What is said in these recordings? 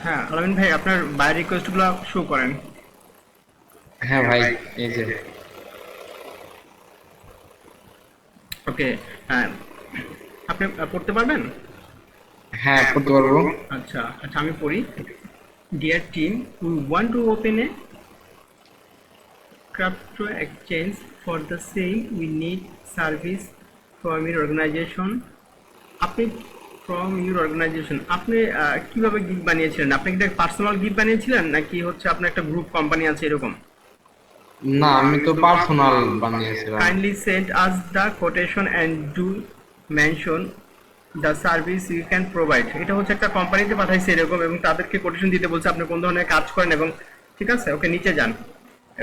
হ্যাঁ, আলামিন ভাই আপনার বাই রিকোয়েস্টগুলো শো করেন। হ্যাঁ ভাই, এই যে। ওকে। হ্যাঁ, আপনি পড়তে পারবেন? হ্যাঁ, পড়তে পারবো। আচ্ছা আচ্ছা, আমি পড়ি। Dear team, we want to open a crypto exchange. For the same we need service from your organization. আপনি ফ্রম ইউর অর্গানাইজেশন, আপনি কিভাবে গিগ বানিয়েছিলেন? আপনি কি পার্সোনাল গিগ বানিয়েছিলেন নাকি হচ্ছে আপনার একটা গ্রুপ কোম্পানি আছে এরকম? না, আমি তো পার্সোনাল বানিয়েছিলাম। Kindly send us the quotation and do mention the service you can provide. এটা হচ্ছে একটা কোম্পানিতে পাঠাইছে এরকম, এবং তাদেরকে কোটেশন দিতে বলছে আপনি কোন ধরনের কাজ করেন, এবং ঠিক আছে, ওকে নিচে যান,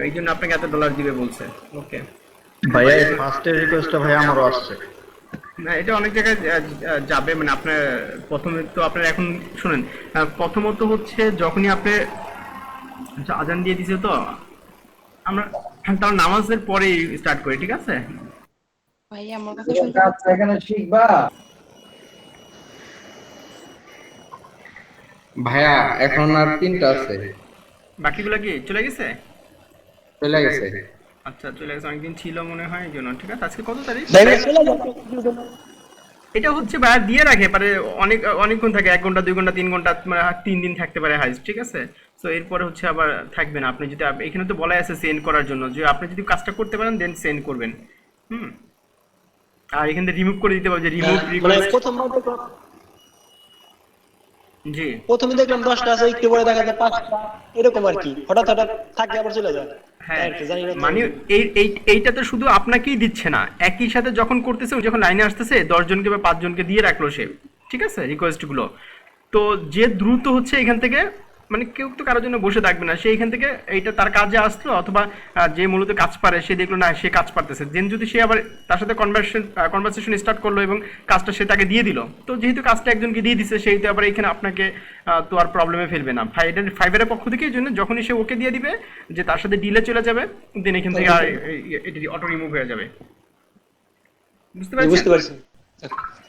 এই জন্য আপনাকে এত ডলার দিবে বলছে। ওকে। ভাইয়া এই ফার্স্টের রিকোয়েস্টটা ভাইয়া আমারও আসছে। না, এটা অনেক জায়গায় যাবে, মানে আপনার প্রথমে তো আপনার এখন শুনেন, প্রথমত হচ্ছে যখনই আপনি আজান দিয়ে দিছে তো আমরা তার নামাজের পরেই স্টার্ট করি, ঠিক আছে? ভাই আমার কথা শুনতে কাজটা এখানে শিখবা। ভাইয়া এখন আর 3টা আছে। বাকিগুলো কি চলে গেছে? চলে গেছে। আচ্ছা, চলে গেছে, অনেকদিন ছিল মনে হয় এই জন্য। ঠিক আছে, আজকে কত তারিখ? ভাইয়া চলে যাও। এটা হচ্ছে ভাইয়া দিয়ে রাখে পারে, অনেক অনেকক্ষণ থাকে, 1 ঘন্টা 2 ঘন্টা 3 ঘন্টা, মানে 3 দিন থাকতে পারে হাইস্ট, ঠিক আছে? সো এরপরে হচ্ছে আবার থাকবে না। আপনি যদি এখানে তো বলাই আছে সেন্ড করার জন্য, যে আপনি যদি কাজটা করতে পারেন দেন সেন্ড করবেন। হুম। আর এখান থেকে রিমুভ করে দিতে পারবে, যে রিমুভ মানে রিকোয়েস্ট। প্রথমবার দেখলাম, জি। প্রথমে দেখলাম 10টা আছে, একটু পরে দেখা যায় 5টা, এরকম আর কি। হঠাৎ হঠাৎ থাকে আবার চলে যায়। তাই হ্যাঁ, আর কি, জানি না তো। মানে এইটা তো শুধু আপনাকেই দিচ্ছে না, একই সাথে যখন করতেছে, ও যখন লাইনে আসতেছে 10 জনকে বা 5 জনকে দিয়ে রাখলো সে, ঠিক আছে, রিকোয়েস্টগুলো। তো যে দ্রুত হচ্ছে এখান থেকে, মানে কেউ তো কারোর জন্য বসে থাকবে না, সে এখান থেকে এইটা তার কাজে আসলো, অথবা যে মূলত কাজ পারে সে দেখলো না সে কাজ পারতেছে, দেন যদি সে আবার তার সাথে কনভারসেশন স্টার্ট করলো এবং কাজটা সে তাকে দিয়ে দিল, তো যেহেতু কাজটা একজনকে দিয়ে দিচ্ছে সেই তো আবার এখানে আপনাকে তো আর প্রবলেমে ফেলবে না। ফাইবারের পক্ষ থেকে এই জন্য যখনই সে ওকে দিয়ে দিবে যে তার সাথে ডিলে চলে যাবে, দেন এখান থেকে আর এটি অটো রিমুভ হয়ে যাবে। বুঝতে বুঝতে পারছেন? পারছি।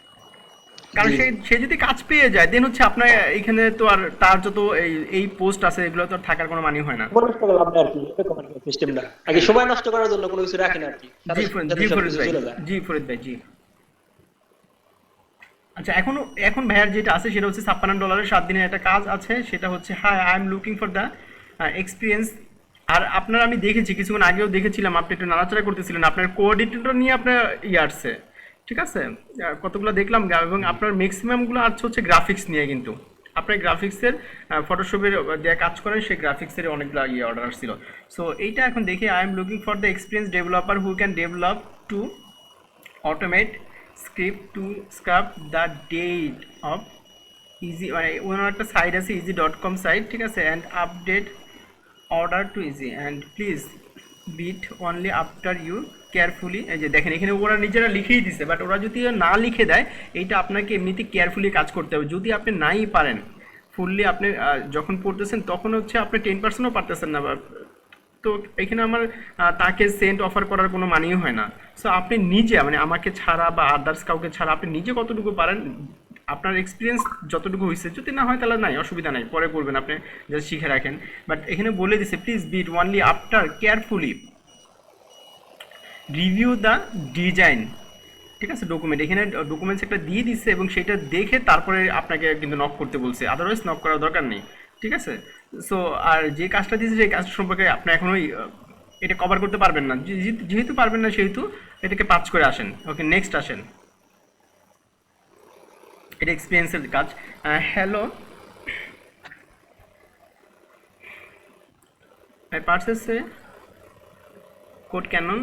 কারণ জি। সে যদি কাজ পেয়ে যায় দেন হচ্ছে আপনার এখানে তো আর তার যত এই পোস্ট আছে এগুলো তো আর থাকার কোনো মানে হয় না। সময় নষ্ট করে লাভ নেই আর কি, এরকম আর কি সিস্টেমটা। আগে সময় নষ্ট করার জন্য কোনো কিছু রাখে না আর কি, সাথে সাথে জি ফরিদ সবকিছু ভাই, চলে যায়। জি ফরিদ ভাই, জি। আচ্ছা, এখন ভাইয়ার যেটা আছে সেটা হচ্ছে $56 7 দিনের একটা কাজ আছে, সেটা হচ্ছে hi I am looking for the experience. আর আপনার আমি দেখেছি কিছুক্ষণ আগেও দেখেছিলাম আপনি একটু নাড়াচাড়া করতেছিলেন, আপনার কোঅর্ডিনেটর নিয়ে আপনার আসছে, ঠিক আছে? কতগুলো দেখলাম, এবং আপনার ম্যাক্সিমামগুলো আসছে হচ্ছে গ্রাফিক্স নিয়ে, কিন্তু আপনার গ্রাফিক্সের ফটোশপের যে কাজ করেন সেই গ্রাফিক্সের অনেকগুলো অর্ডার আসছিল। সো এইটা এখন দেখি I am looking for the experience developer who can develop to automate script to scrub the date of Easy, মানে ওনার একটা সাইট আছে easy.com সাইট, ঠিক আছে, and update order to Easy and please bid only after you carefully. এই যে দেখেন এখানে ওরা নিজেরা লিখেই দিছে, বাট ওরা যদি না লিখে দেয় এইটা আপনাকে এমনিতে কেয়ারফুলি কাজ করতে হবে। যদি আপনি নাই পারেন ফুললি, আপনি যখন পড়তেছেন তখন হচ্ছে আপনি 10%ও পারতেছেন না, তো এখানে আমার তাকে সেন্ট অফার করার কোনো মানেই হয় না। সো আপনি নিজে, মানে আমাকে ছাড়া বা আদার্স কাউকে ছাড়া আপনি নিজে কতটুকু পারেন, আপনার এক্সপিরিয়েন্স যতটুকু হয়েছে, যদি না হয় তাহলে নাই, অসুবিধা নাই, পরে করবেন, আপনি জাস্ট শিখে রাখেন। বাট এখানে বলে দিছে please bid only after carefully review the design, ঠিক আছে, ডকুমেন্ট, এখানে ডকুমেন্টস একটা দিয়ে দিচ্ছে এবং সেটা দেখে তারপরে আপনাকে কিন্তু নক করতে বলছে, আদারওয়াইজ নক করার দরকার নেই, ঠিক আছে? সো আর যে কাজটা দিয়েছে সেই কাজটা সম্পর্কে আপনি এখনোই এটা কভার করতে পারবেন না, যেহেতু পারবেন না সেহেতু এটাকে পাঁচ করে আসেন। ওকে, নেক্সট আসেন, এটা এক্সপিরিয়েন্সের কাজ। Hello, I purchase CodeCanyon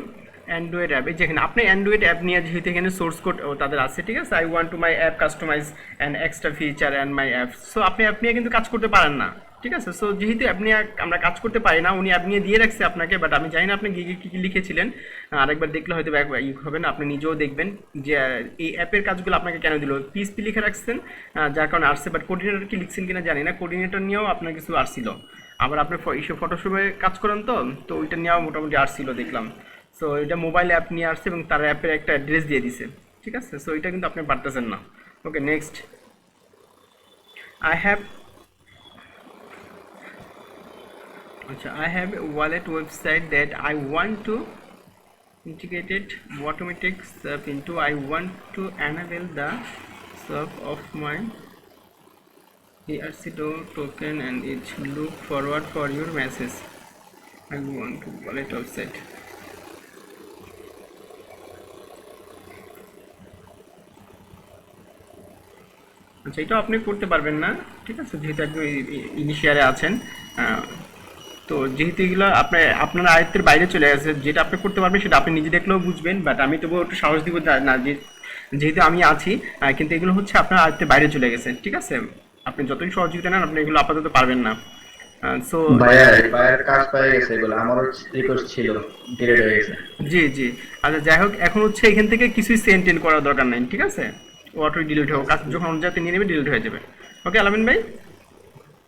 Android app, এই যেখানে আপনি অ্যান্ড্রয়েড অ্যাপ নিয়ে যেহেতু এখানে সোর্স কোড তাদের আছে, ঠিক আছে, I want to my app customize and extra feature and my app. So আপনি অ্যাপ নিয়ে কিন্তু কাজ করতে পারেন না, ঠিক আছে? সো যেহেতু অ্যাপ নিয়ে আমরা কাজ করতে পারি না, উনি অ্যাপ নিয়ে দিয়ে রাখছে আপনাকে, বাট আমি জানি না আপনি কী কী লিখেছিলেন, আরেকবার দেখলে হয়তো ই হবে না, আপনি নিজেও দেখবেন যে এই অ্যাপের কাজগুলো আপনাকে কেন দিল, পিএসপি লিখে রাখছেন, যার কারণে আসছে, বাট কোঅর্ডিনেটর কি লিখছেন কিনা জানি না, কোঅর্ডিনেটর নিয়েও আপনার কিছু আসছিল। আবার আপনি ইসে ফটোশপে কাজ করেন তো ওইটা নিয়েও মোটামুটি আসছিল দেখলাম। সো এটা মোবাইল অ্যাপ নিয়ে আসছে এবং তার অ্যাপের একটা অ্যাড্রেস দিয়ে দিছে, ঠিক আছে? সো এটা কিন্তু আপনি পারতেছেন না। ওকে, নেক্সট, আই হ্যাভ আচ্ছা, I have a wallet website that I want to integrated automatic swap into. I want to enable the swap of my ERC token and it look forward for your message. I want to wallet website. আচ্ছা, এটা আপনি করতে পারবেন না, ঠিক আছে, যেহেতু একদম ইনিশিয়ালে আছেন। তো যেহেতু এগুলো আপনার আয়ত্তের বাইরে চলে গেছে, যেটা আপনি করতে পারবেন সেটা আপনি নিজে দেখলেও বুঝবেন, বাট আমি তবুও একটু সাহস দিব না যে যেহেতু আমি আছি, কিন্তু এগুলো হচ্ছে আপনার আয়ত্তের বাইরে চলে গেছে, ঠিক আছে। আপনি যতই সহযোগিতা নেন আপনি এগুলো আপাতত পারবেন না। সো ভাইয়ের কাজ পেয়ে গেছে এগুলো, আমারও রিকোয়েস্ট ছিল, ডিলিট হয়ে গেছে। জি জি, আচ্ছা যাই হোক, এখন হচ্ছে এখান থেকে কিছুই সেন্টেন করার দরকার নেই, ঠিক আছে। অটো ডিলিট হোক, কাজ যখন যাতে নিয়ে নেবে ডিলিট হয়ে যাবে। ওকে আলামিন ভাই,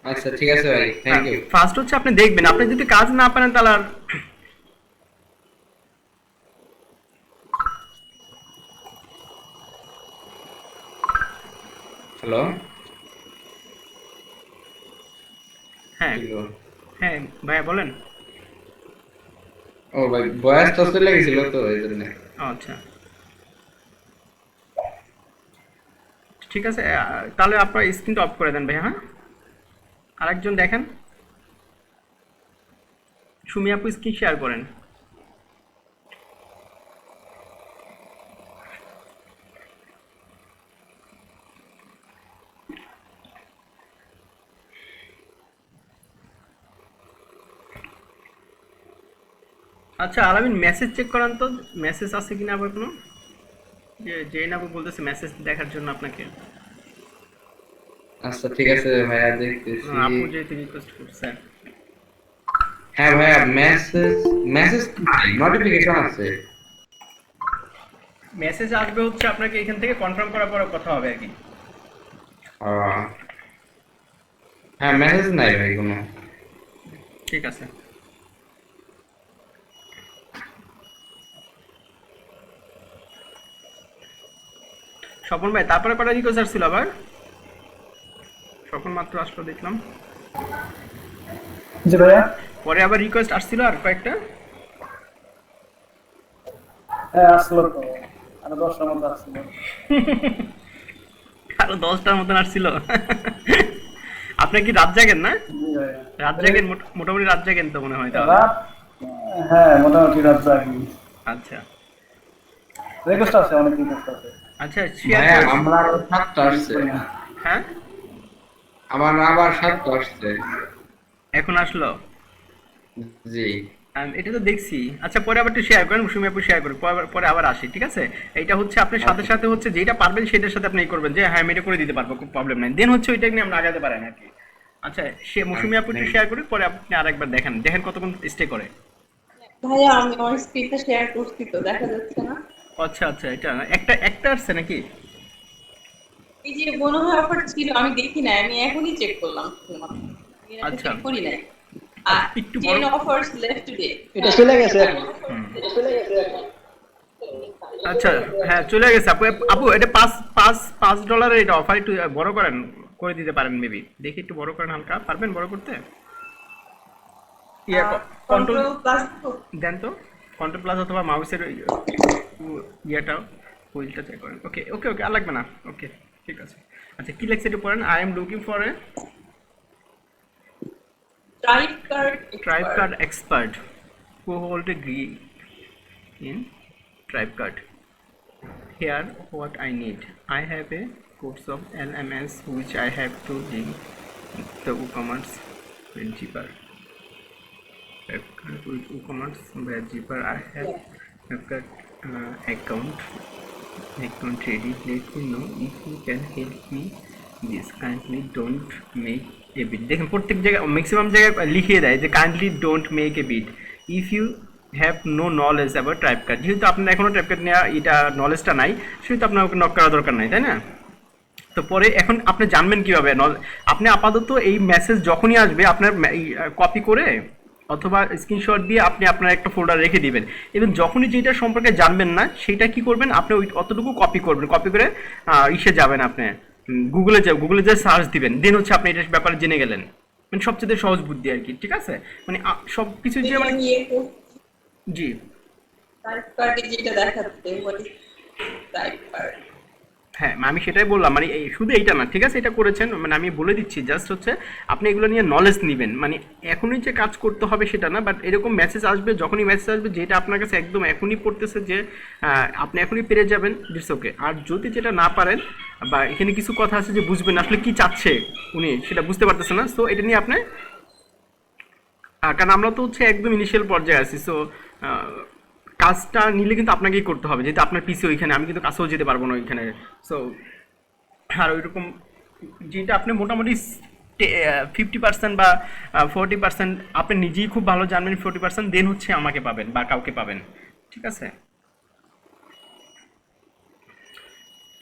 আচ্ছা ঠিক আছে ভাই, থ্যাংক ইউ। ফার্স্ট হচ্ছে আপনি দেখবেন, আপনি যদি কাজ না পারেন তাহলে আর হ্যালো, হ্যাঁ হ্যাঁ ভাইয়া বলেন। ও ভাই বয়স তো চলে গেছিল তো এই জন্য। আচ্ছা ঠিক আছে, তাহলে আপনার স্ক্রিনটা অফ করে দেন ভাই। হ্যাঁ, আরেকজন দেখেন, সুমি আপু স্ক্রিন শেয়ার করেন। আচ্ছা আলামিন, মেসেজ চেক করান তো, মেসেজ আছে কিনা আবার কোনো, যে আপু বলতেছে মেসেজ দেখার জন্য আপনাকে। আচ্ছা ঠিক আছে ভাইয়া, দেখতেছি। আপু যেহেতু রিকোয়েস্ট করছে। হ্যাঁ ভাইয়া, মেসেজ নোটিফিকেশন আছে। মেসেজ আসবে হচ্ছে আপনাকে এখান থেকে কনফার্ম করার পরে কথা হবে আর কি। হ্যাঁ মেসেজ নাই ভাই কোনো। ঠিক আছে, স্বপন ভাই তারপরে কটা রিকোয়েস্ট আসছিল আবার? স্বপন মাত্র আসলো দেখলাম। জি ভাইয়া, পরে আবার রিকোয়েস্ট আসছিল আর কয়েকটা। হ্যাঁ আসলো তো, আরো 10টার মতো আসলো। আরো 10টার মতন আসছিল। আপনি কি রাত জাগেন না? জি ভাইয়া, রাত জাগেন, মোটামুটি রাত জাগেন তো মনে হয় তাহলে। রাত, হ্যাঁ মোটামুটি রাত জাগি। আচ্ছা রিকোয়েস্ট আছে, অনেক রিকোয়েস্ট আছে। আচ্ছা, ভাইয়া আমার 7টা আসছে। হ্যাঁ আমার আবার 7টা আসছে। এখন আসলো। জি এটা তো দেখছি। আচ্ছা পরে আবার একটু শেয়ার করেন, সুমি আপু শেয়ার করেন, পরে আবার আসি, ঠিক আছে। এইটা হচ্ছে আপনার সাথে সাথে হচ্ছে যেটা পারবেন সেটার সাথে আপনি করবেন, যে হ্যাঁ আমি এটা করে দিতে পারবো, কোনো প্রবলেম নাই। দেন হচ্ছে ওইটা নিয়ে আমরা আগাতে পারেন আর কি। আচ্ছা সে মৌসুমি আপু একটু শেয়ার করি, পরে আপনি আরেকবার দেখেন কতক্ষণ স্টে করে। ভাইয়া আমি আমার স্ক্রিনটা শেয়ার করছি তো, দেখা যাচ্ছে না? আচ্ছা আচ্ছা, এটা একটা আসছে নাকি? এই যে মনে হয় অফার ছিল, আমি দেখি নাই, আমি এখনই চেক করলাম শুধুমাত্র। আচ্ছা। চেক করি নাই। আর একটু বড় 10 অফারস লেফট টুডে। এটা চলে গেছে এখন। আচ্ছা হ্যাঁ চলে গেছে আপু। আপু এটা $5 এটা অফার, একটু বড় করেন, করে দিতে পারেন মেবি। দেখি একটু বড় করেন, হালকা পারবেন বড় করতে? কন্ট্রোল কন্ট্রোল প্লাস দেন তো, কন্ট্রোল প্লাস অথবা মাউসের ইয়েটা হুইলটা চেক করেন। ওকে ওকে ওকে, আর লাগবে না। ওকে ঠিক আছে। আচ্ছা কি লেখছে একটু পড়েন। I am looking for A tribe card expert who hold a degree in tribe card. Here what I need. I have a course of LMS which I have to link the WooCommerce with Zipper. With WooCommerce with Zipper I have got account ready. Let me know if you can help me. This kindly don't make a bid. দেখেন প্রত্যেক জায়গায় maximum জায়গায় লিখিয়ে দেয় যে kindly don't make a bid if you have no knowledge about tribe card. যেহেতু আপনার এখনও ট্রাইব কার্ড নেওয়া এটা নলেজটা নাই, সেহেতু আপনার নক করার দরকার নাই, তাই না? তো পরে এখন আপনি জানবেন কীভাবে? আপনি আপাতত এই মেসেজ যখনই আসবে আপনার কপি করে অথবা স্ক্রিনশট দিয়ে আপনি আপনার একটা ফোল্ডার রেখে দিবেন, এবং যখনই যেটা সম্পর্কে জানবেন না সেটা কি করবেন, আপনি ওই অতটুকু কপি করবেন, কপি করে যাবেন আপনি গুগলে যে সার্চ দিবেন, দেন হচ্ছে আপনি এটার ব্যাপারে জেনে গেলেন। মানে সবচেয়ে সহজ বুদ্ধি আর কি, ঠিক আছে? মানে সব কিছু যে মানে আমি জি টাইপ কার্ডে যেটা দেখাচ্ছে হোয়াট ইজ টাইপ কার্ড? হ্যাঁ, আমি সেটাই বললাম, মানে এই শুধু এইটা না, ঠিক আছে? এটা করেছেন, মানে আমি বলে দিচ্ছি জাস্ট হচ্ছে আপনি এগুলো নিয়ে নলেজ নেবেন, মানে এখনই যে কাজ করতে হবে সেটা না, বাট এরকম মেসেজ আসবে, যখনই মেসেজ আসবে যেটা আপনার কাছে একদম এখনই পড়তেছে যে আপনি এখনই পেরে যাবেন, ইটস ওকে। আর যদি যেটা না পারেন বা এখানে কিছু কথা আছে যে বুঝবেন আসলে কি চাচ্ছে উনি, সেটা বুঝতে পারতেছে না, সো এটা নিয়ে আপনি কারণ আমরা তো হচ্ছে একদম ইনিশিয়াল পর্যায়ে আছি, সো কাজটা নিলে কিন্তু আপনাকেই করতে হবে, যেহেতু আপনার পিসি ওইখানে, আমি কিন্তু কাছেও যেতে পারবো না ওইখানে। সো আর ওইরকম যেটা আপনি মোটামুটি 50% বা 40% আপনি নিজেই খুব ভালো জানবেন, 40% দেন হচ্ছে আমাকে পাবেন বা কাউকে পাবেন, ঠিক আছে?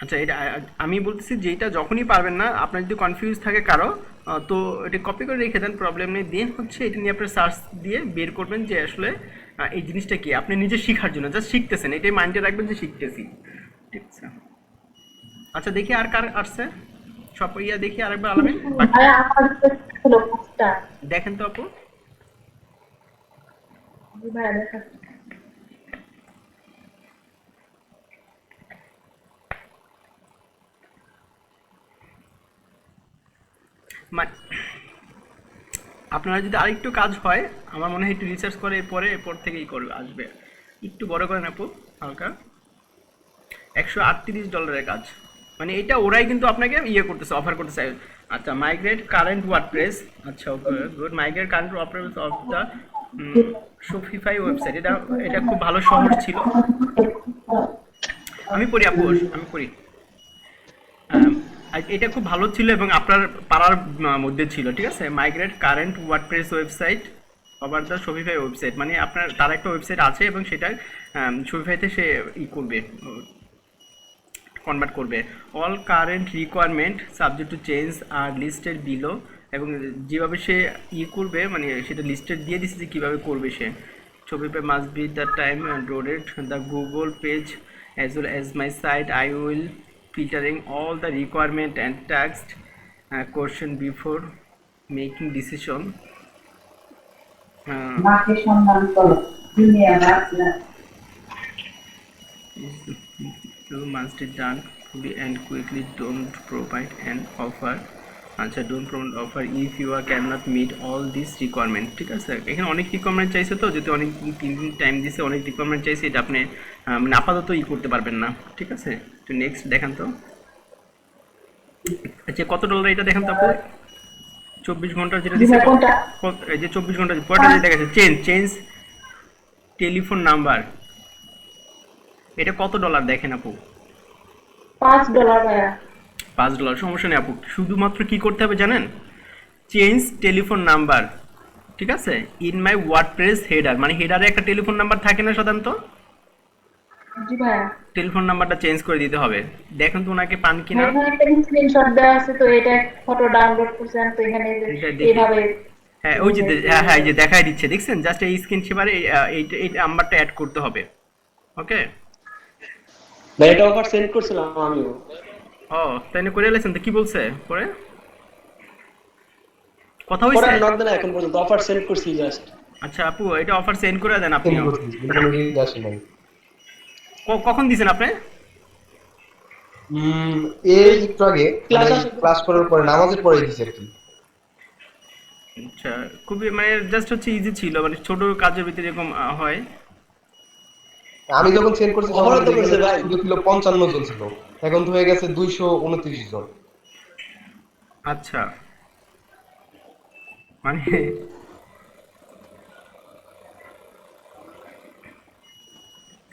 আচ্ছা, এটা আমি বলতেছি যেটা যখনই পারবেন না, আপনার যদি কনফিউজ থাকে কারো, তো এটা কপি করে রেখে দেন, প্রবলেম নেই। দেন হচ্ছে এটা নিয়ে আপনার সার্চ দিয়ে বের করবেন যে আসলে এই জিনিসটা কি, আপনি নিজে শেখার জন্য জাস্ট শিখতেছেন, এটাই মাইন্ডে রাখবেন যে শিখতেছি, ঠিক আছে? আচ্ছা, দেখি আর কার আসছে, সব ইয়া দেখি আরেকবার আলামিন ভাইয়া আমার ছিল 5টা। দেখেন তো আপু। ভাইয়া দেখা আপনারা যদি আরেকটু কাজ হয়, আমার মনে হয় একটু রিসার্চ করে এরপর থেকেই করবে, আসবে। একটু বড় করেন আপু হালকা। $138 কাজ, মানে এটা ওরাই কিন্তু আপনাকে ইয়ে করতেছে, অফার করতেছে। আচ্ছা, মাইগ্রেট কারেন্ট ওয়ার্ডপ্রেস, আচ্ছা okay good, migrate current WordPress of the Shopify website. এটা এটা খুব ভালো সহজ ছিল। আমি পড়ি আপু, আমি পড়ি। এটা খুব ভালো ছিল এবং আপনার পাড়ার মধ্যে ছিল, ঠিক আছে? Migrate current WordPress website over the Shopify website, মানে আপনার তার একটা ওয়েবসাইট আছে এবং সেটা শপিফাইতে সে করবে, কনভার্ট করবে। All current requirement subject to change are listed below, এবং যেভাবে সে করবে মানে সেটা লিস্টেড দিয়ে দিচ্ছে যে কীভাবে করবে সে। Shopify must be the time loaded the Google page as well as my site. I will filtering all the requirement and text question before making decision. মাকে সম্মান করো দুনিয়া না You must be done fully and quickly. Don't provide an offer. আচ্ছা, don't promote offer if you are can not meet all this requirement, ঠিক আছে? এখানে অনেক রিকোয়ারমেন্ট চাইছে, তো যদি অনেক 3 দিন টাইম দিছে, অনেক রিকোয়ারমেন্ট চাইছে, এটা আপনি মানে আপাতত করতে পারবেন না, ঠিক আছে? তো নেক্সট দেখান তো। আচ্ছা, কত ডলার এটা দেখেন তো আপু। 24 ঘন্টা যেটা দিছে, কোনটা? এই যে 24 ঘন্টা পরেরটা যেটা দেখাচ্ছে, চেঞ্জ টেলিফোন নাম্বার, এটা কত ডলার দেখেন আপু? $5 ভাইয়া। $5, সমস্যা নেই আপু। শুধুমাত্র কি করতে হবে জানেন? চেঞ্জ টেলিফোন নাম্বার, ঠিক আছে? ইন মাই ওয়ার্ডপ্রেস হেডার, মানে হেডারে একটা টেলিফোন নাম্বার থাকে না সাধারণত, জি ভাইয়া। টেলিফোন নাম্বারটা চেঞ্জ করে দিতে হবে। দেখুন তো ওনাকে পান কিনা। এখানে একটা স্ক্রিনশট দেওয়া আছে, তো এটা ফটো ডাউনলোড করছেন, তো এখানে এটা দেখি। এইভাবে হ্যাঁ, ওই যে হ্যাঁ এই যে দেখাই দিচ্ছে, দেখছেন? জাস্ট এই স্ক্রিন শেয়ারে এই নাম্বারটা অ্যাড করতে হবে, ওকে? ভাই এটা অফার সেন্ড করছিলাম আমিও। ও, তাই না? করে এলেছেন তো, কি বলছে পরে? কথা পরে হইছে? নট দেন এখন পর্যন্ত, অফার সেন্ড করছি জাস্ট। আচ্ছা আপু, এটা অফার সেন্ড করে দেন আপনি। আসে নাই। কখন দিছেন আপনি? এই একটু আগে ক্লাস করার পরে নামাজের পরে দিছে আর কি। আচ্ছা, খুবই মানে জাস্ট হচ্ছে ইজি ছিল, মানে ছোট কাজের ভিতরে এরকম হয়। আমি যখন সেন্ড করছি তখন অবরোধ করছে ভাই। শুধু ছিল 55 জন ছিল, এখন তো হয়ে গেছে 229 জন। আচ্ছা, মানে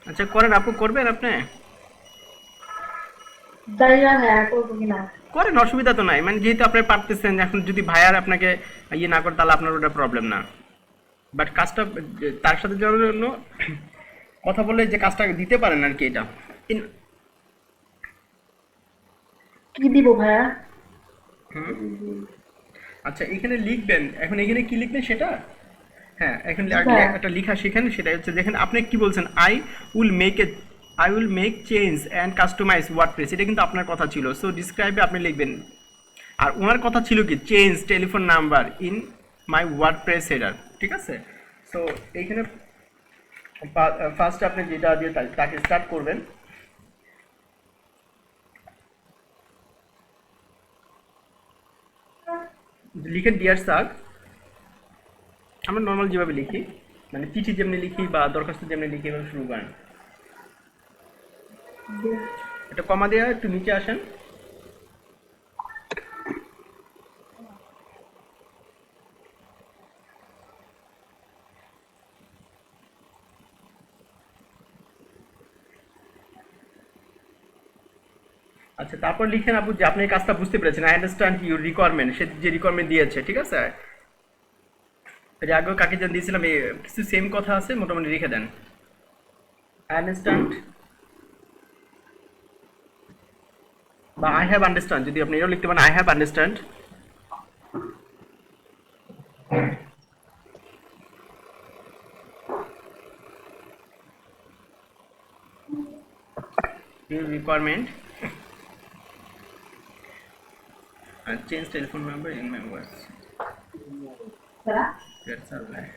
আচ্ছা করেন আপু, করবেন আপনি? দাঁড়িয়ে হ্যাঁ করবো কিনা। করেন, অসুবিধা তো নাই, মানে যেহেতু আপনি পারতেছেন, এখন যদি ভাইয়ার আপনাকে না করে তাহলে আপনার ওটা প্রবলেম না, বাট কাজটা তার সাথে জন্য কথা বলে যে কাজটা দিতে পারেন আর কি। এটা কি দিব ভাইয়া? আচ্ছা, এখানে লিখবেন, এখন এখানে কি লিখবেন সেটা, হ্যাঁ এখন একটা লেখা শেখেন, সেটা হচ্ছে দেখেন আপনি কি বলছেন, I will make change and customise WordPress, এটা কিন্তু আপনার কথা ছিল। সো ডিসক্রাইবে আপনি লিখবেন আর ওনার কথা ছিল কি change telephone number in my WordPress header, ঠিক আছে। সো এইখানে ফার্স্ট আপনি যেটা দিয়ে তাকে স্টার্ট করবেন, লিখেন ডিয়ার স্যার, আমরা নর্মাল যেভাবে লিখি মানে চিঠি যেমনি লিখি বা দরখাস্ত যেমনি লিখি এভাবে শুরু করেন। এটা কমা দেওয়া একটু নিচে আসেন, আচ্ছা তারপর লিখেন আপু যে আপনি এই কাজটা বুঝতে পেরেছেন, আই আন্ডারস্ট্যান্ড ইউর রিকোয়ারমেন্ট, সে যে রিকোয়ারমেন্ট দিয়েছে, ঠিক আছে। এর আগেও কাকে যেন দিয়েছিলাম এই কিছু সেম কথা আছে, মোটামুটি লিখে দেন আই আন্ডারস্ট্যান্ড বা আই হ্যাভ আন্ডারস্ট্যান্ড, যদি আপনি এটাও লিখতে পারেন I have understand. Your requirement and change telephone number in my voice. That's all right.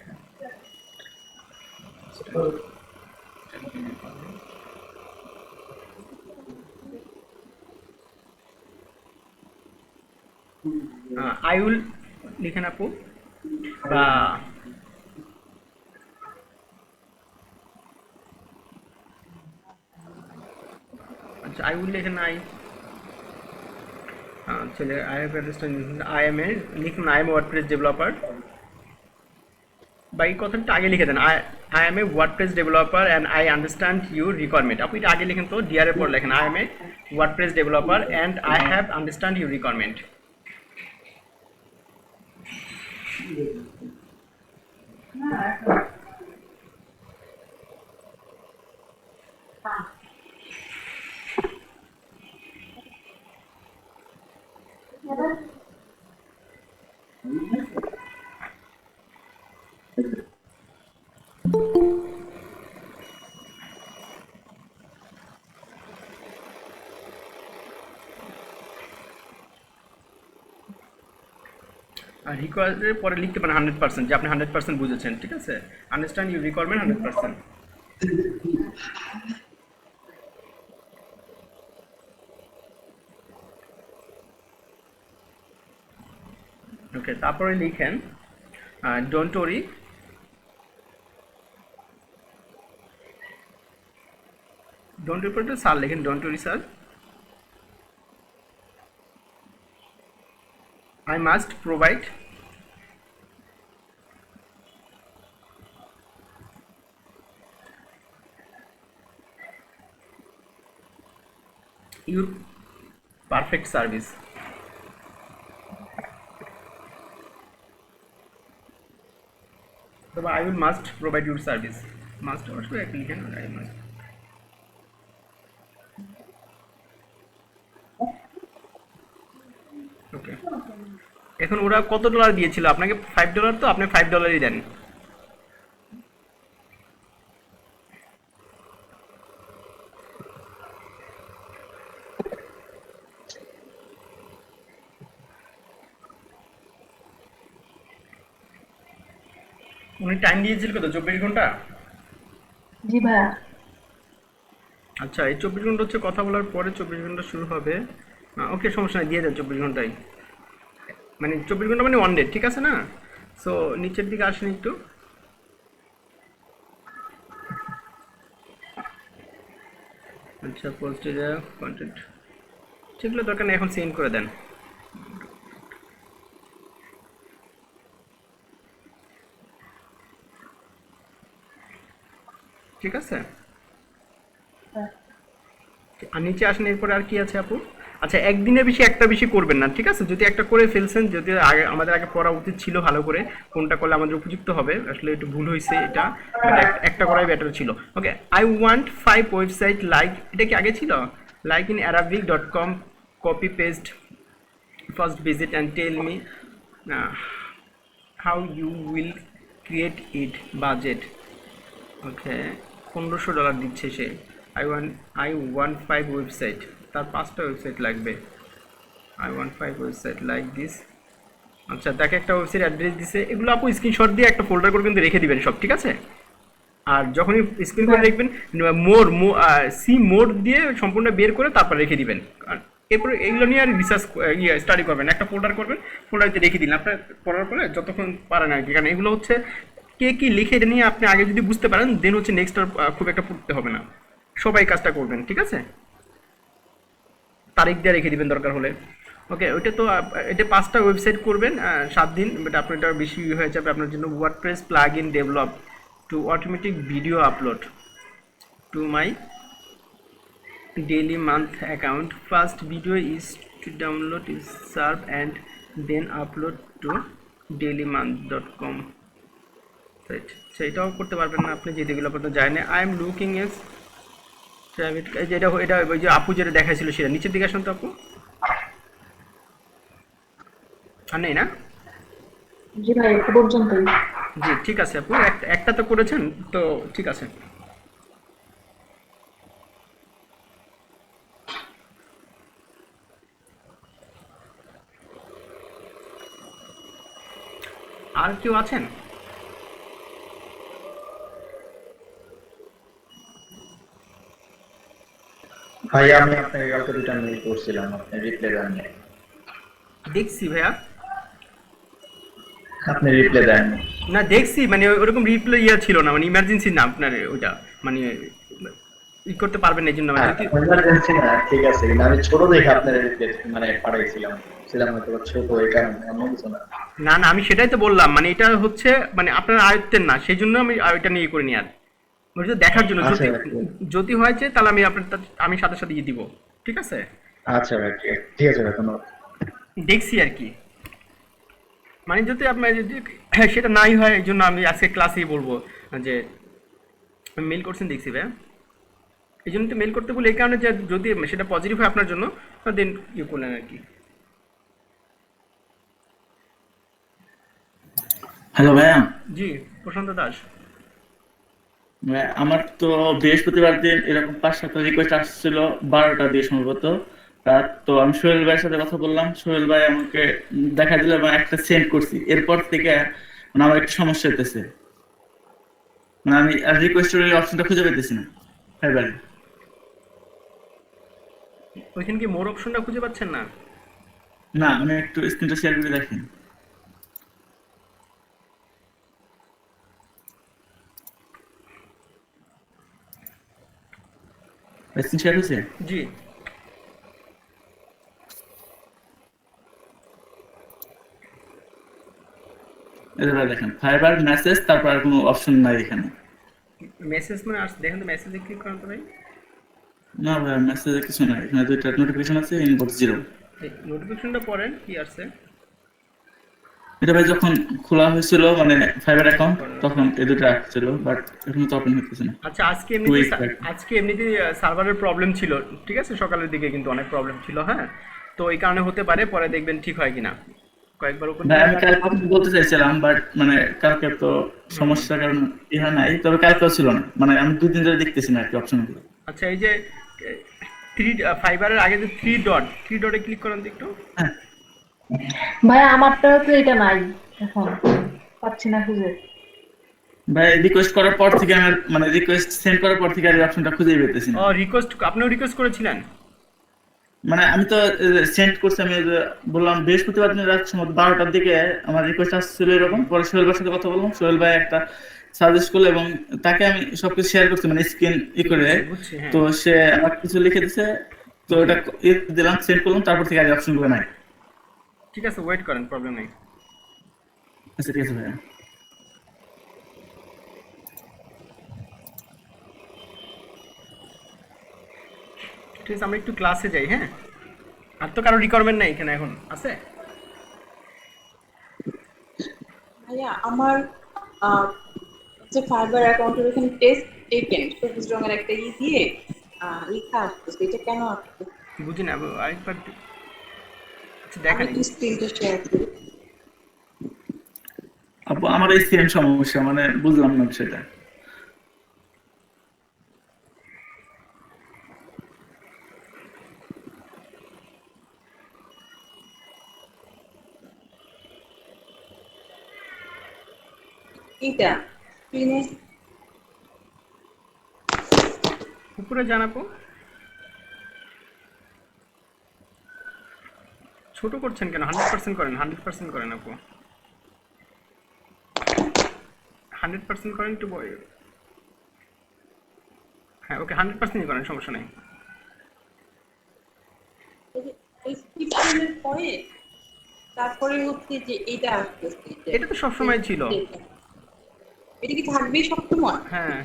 I will লিখেন আপু বা আচ্ছা আই উইল লিখেন আই চলে I have understand I am a লিখুন আই এম ওয়ার্ডপ্রেস ডেভেলপার বা এই কথাটা আগে লিখে দেন I am a WordPress developer and I understand your requirement. আপনি এটা আগে লিখেন তো ডিআর এর পর লেখেন I am a WordPress developer and I have understand your requirement. আর রিকোয়ারের পরে লিখতে পারেন 100% যে আপনি 100% বুঝেছেন, ঠিক আছে। Understand your requirement 100%। ওকে তারপরে লিখেন don't worry don't report sir লিখেন don't worry sir I must provide your perfect service. So I will must provide your service. Must also actually I must. ওকে এখন ওরা কত ডলার দিয়েছিল আপনাকে? $5, তো আপনি $5 দেন। উনি টাইম দিয়েছিল কত? 24 ঘন্টা। জি ভাইয়া। আচ্ছা এই 24 ঘন্টা হচ্ছে কথা বলার পরে 24 ঘন্টা শুরু হবে। ওকে সমস্যা নেই, দিয়ে দেন 24 ঘন্টায়, মানে 24 ঘন্টা মানে 1 ডে, ঠিক আছে না? সো নিচের দিকে আসেন একটু, আচ্ছা পোস্ট কন্টেন্ট সেগুলো দরকার নেই, এখন সেন্ড করে দেন। ঠিক আছে, আর নিচে আসেন, এরপরে আর কি আছে আপু? আচ্ছা একদিনের বেশি একটা বেশি করবেন না, ঠিক আছে? যদি একটা করে ফেলছেন, যদি আগে আমাদের আগে পড়া উচিত ছিল ভালো করে কোনটা করলে আমাদের উপযুক্ত হবে, আসলে একটু ভুল হয়েছে এটা, একটা করাই বেটার ছিল। Okay I want 5 website like, এটা কি আগে ছিল? Like in arabic.com, copy paste, first visit and tell me how you will create it, budget. Okay $1500 দিচ্ছে সে। আই ওয়ান্ট 5 ওয়েবসাইট, তার 5টা ওয়েবসাইট লাগবে। I15 website like this. আচ্ছা, তাকে একটা ওয়েবসাইট অ্যাড্রেস দিছে, এগুলো আপু স্ক্রিনশট দিয়ে একটা ফোল্ডার করে কিন্তু রেখে দিবেন সব, ঠিক আছে? আর যখনই স্ক্রিন করে দেখবেন মোর সি মোড দিয়ে সম্পূর্ণ বের করে তারপর রেখে দিবেন। আর এরপরে এইগুলো নিয়ে আর রিসার্চ স্টাডি করবেন, একটা ফোল্ডার করবেন, ফোল্ডারতে রেখে দিন আপনার পড়ার পরে যতক্ষণ পারেন আর কি। কারণ এগুলো হচ্ছে কে কি লিখে এটা নিয়ে আপনি আগে যদি বুঝতে পারেন দেন হচ্ছে নেক্সট আর খুব একটা পড়তে হবে না। সবাই কাজটা করবেন, ঠিক আছে? তারিখ দিয়ে রেখে দিবেন দরকার হলে। ওকে, ওইটা তো এটা 5টা ওয়েবসাইট করবেন 7 দিন, বাট আপনার এটা বেশি হয়ে যাবে আপনার জন্য। WordPress plug in develop to automatic video upload to my daily month account. First video is to download is serve and then upload to dailymonth.com site. সেটাও করতে পারবেন না আপনি যে যেগুলো আপনার যায় না। I am looking S private, যেটা এটা ওই যে আপু যেটা দেখাইছিল সেটা নিচের দিকে আসুন তো আপু। আর নেই না? জি ভাই, এ পর্যন্তই। জি ঠিক আছে আপু, একটা তো করেছেন তো, ঠিক আছে। আর কেউ আছেন? ভাই আমি আপনাকে কালকে 2টা মেইল করছিলাম, আপনি রিপ্লাই দেননি। দেখছি ভাইয়া, আপনি রিপ্লাই দেননি। না দেখছি মানে ওরকম রিপ্লাই ছিল না, মানে ইমার্জেন্সি না আপনার ওইটা, মানে ই করতে পারবেন না এই জন্য মানে এমার্জেন্সি না, ঠিক আছে, কিন্তু আমি ছোট দেখে আপনার রিপ্লাই মানে পাঠাইছিলাম, ছিলাম হয়তো ছোট এই কারণে, এমন কিছু না। না না, আমি সেটাই তো বললাম, মানে এটা হচ্ছে মানে আপনার আয়ত্তের না, সেই জন্য আমি ওইটা নিয়ে করিনি আর ওইটা দেখার জন্য। আচ্ছা যদি ভাই, যদি হয়েছে তাহলে আমি আপনার আমি সাথে সাথে দিয়ে দিব, ঠিক আছে? আচ্ছা ভাই, ঠিক আছে ভাই, ধন্যবাদ। দেখছি আর কি, মানে যদি আপনার যদি সেটা নাই হয় এই জন্য আমি আজকে ক্লাসেই বলবো যে মেল করছেন দেখছি ভাই, এই জন্য তো মেল করতে বলি এই কারণে যে যদি সেটা পজিটিভ হয় আপনার জন্য দেন ইয়ে করলেন আর কি। হ্যালো ভাইয়া। জি প্রশান্ত দাস। আমার তো বৃহস্পতিবার দিন এরকম 5-7টা রিকোয়েস্ট আসছিল 12টা দিয়ে সম্ভবত রাত। তো আমি সোহেল ভাইয়ের সাথে কথা বললাম, সোহেল ভাই আমাকে দেখা দিল এবং একটা সেন্ড করছি। এরপর থেকে মানে আমার একটা সমস্যা হতেছে, মানে আমি রিকোয়েস্টের অপশনটা খুঁজে পেতেছি না ফাইবারে। ওইখানে কি মোর অপশনটা খুঁজে পাচ্ছেন না? না, আমি একটু স্ক্রিনটা শেয়ার করে দেখি। স্ক্রিন শেয়ার হয়েছে? জি এটা ভাই দেখেন, ফাইবার মেসেজ, তারপর আর কোনো অপশন নাই এখানে। মেসেজ মানে আর দেখেন তো, মেসেজে ক্লিক করেন তো ভাই। না ভাই, মেসেজে কিছু নাই, এখানে দুইটা নোটিফিকেশন আছে, ইনবক্স 0। নোটিফিকেশনটা পড়েন কি আসছে। এটা ভাই যখন খোলা হয়েছিল মানে ফাইবার অ্যাকাউন্ট তখন এই দুটো আসছিল, বাট এখন তো ওপেন হচ্ছে না। আচ্ছা আজকে এমনিতে সার্ভারের প্রবলেম ছিল, ঠিক আছে? সকালের দিকে কিন্তু অনেক প্রবলেম ছিল, হ্যাঁ, তো এই কারণে হতে পারে, পরে দেখবেন ঠিক হয় কিনা। কয়েকবার ওপেন ভাই আমি কালকে বলতে চাইছিলাম, বাট মানে কালকে তো সমস্যার কারণে ইহা নাই, তবে কালকেও ছিল না, মানে আমি 2 দিন ধরে দেখতেছি না আর কি অপশনগুলো। আচ্ছা, এই যে ফাইবারের আগে যে থ্রি ডটে ক্লিক করেন তো একটু। হ্যাঁ ভাই আমারটাও তো এটা নাই, এখন পাচ্ছি না খুঁজে। ভাই, রিকোয়েস্ট করার পর থেকে আমার মানে রিকোয়েস্ট সেন্ড করার পর থেকে আর এই অপশনটা খুঁজেই পেতেছি না। ও রিকোয়েস্ট, আপনিও রিকোয়েস্ট করেছিলেন? মানে আমি তো সেন্ড করছি, আমি যে বললাম বৃহস্পতিবার দিন রাত সময় 12টার দিকে আমার রিকোয়েস্ট আসছিল এরকম। পরে সোহেল ভাইয়ের সাথে কথা বললাম, সোহেল ভাই একটা সাজেস্ট করলো এবং তাকে আমি সবকিছু শেয়ার করছি মানে স্ক্রিন করে। বুঝছি, হ্যাঁ। তো সে আমার কিছু লিখে দিছে, তো ওটা দিলাম, সেন্ড করলাম, তারপর থেকে আর অপশনগুলো নাই। ঠিক আছে, ওয়েট করেন, প্রবলেম নেই। আচ্ছা ঠিক আছে ভাইয়া। ঠিক আছে, আমরা একটু ক্লাসে যাই, হ্যাঁ? আর তো কারো রিকোয়ারমেন্ট নাই এখানে এখন আছে? ভাইয়া আমার যে ফাইবার অ্যাকাউন্টের এখানে টেস্ট টেকেন সবুজ রঙের একটা দিয়ে লেখা আসছে, এটা কেন আসছে? বুঝি না আরেকবার আচ্ছা, আমি দেখেন। একটু স্ক্রিনটা শেয়ার করি। আপু আমার এই সেম সমস্যা, মানে বুঝলাম না সেটা। এইটা স্ক্রিনে উপরে জানাবো, ছোট করছেন কেন? 100% করেন, 100% করেন আপু, 100% করেন একটু হ্যাঁ ওকে 100% করেন, সমস্যা নেই। স্ক্রিনের পরে তারপরে হচ্ছে যে এইটা আসতেছে এটা তো সবসময় ছিল। এটা কি থাকবেই সবসময়? হ্যাঁ,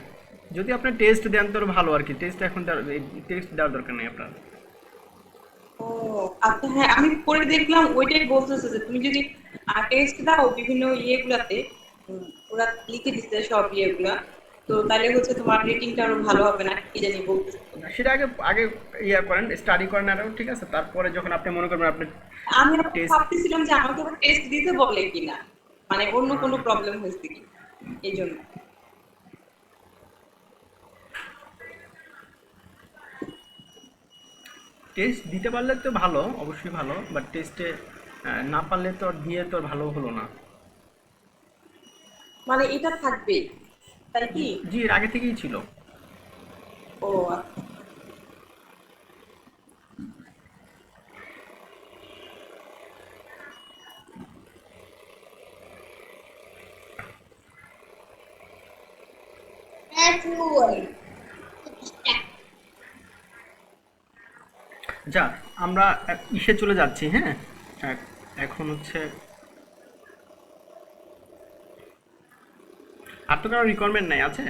যদি আপনি টেস্ট দেন তো ভালো আর কি। টেস্ট এখন টেস্ট দেওয়ার দরকার নেই আপনার। ও আচ্ছা, হ্যাঁ আমি করে দেখলাম, ওইটাই বলতেছে যে তুমি যদি টেস্ট দাও বিভিন্ন ইয়েগুলাতে, ওরা লিখে দিচ্ছে সব ইয়েগুলা, তো তাহলে হচ্ছে তোমার রেটিংটা আরো ভালো হবে না কি জানি বলতেছে। সেটা আগে আগে ইয়া করেন, স্টাডি করেন আরো, ঠিক আছে? তারপরে যখন আপনি মনে করবেন আপনি আমি আবার টেস্ট, ভাবতেছিলাম যে আমাকে আবার টেস্ট দিতে বলে কিনা, মানে অন্য কোনো প্রবলেম হয়েছে কি এই জন্য। টেস্ট দিতে পারলে তো ভালো, অবশ্যই ভালো, বাট টেস্টে না পারলে তো আর দিয়ে তো আর ভালো হলো না। মানে এটা থাকবে তাই কি? জি, এর আগে থেকেই ছিল। ও আচ্ছা। যা, আমরা ইসে চলে যাচ্ছি। হ্যাঁ, এখন হচ্ছে আর তো কারো রিকোয়ারমেন্ট নাই, আছে?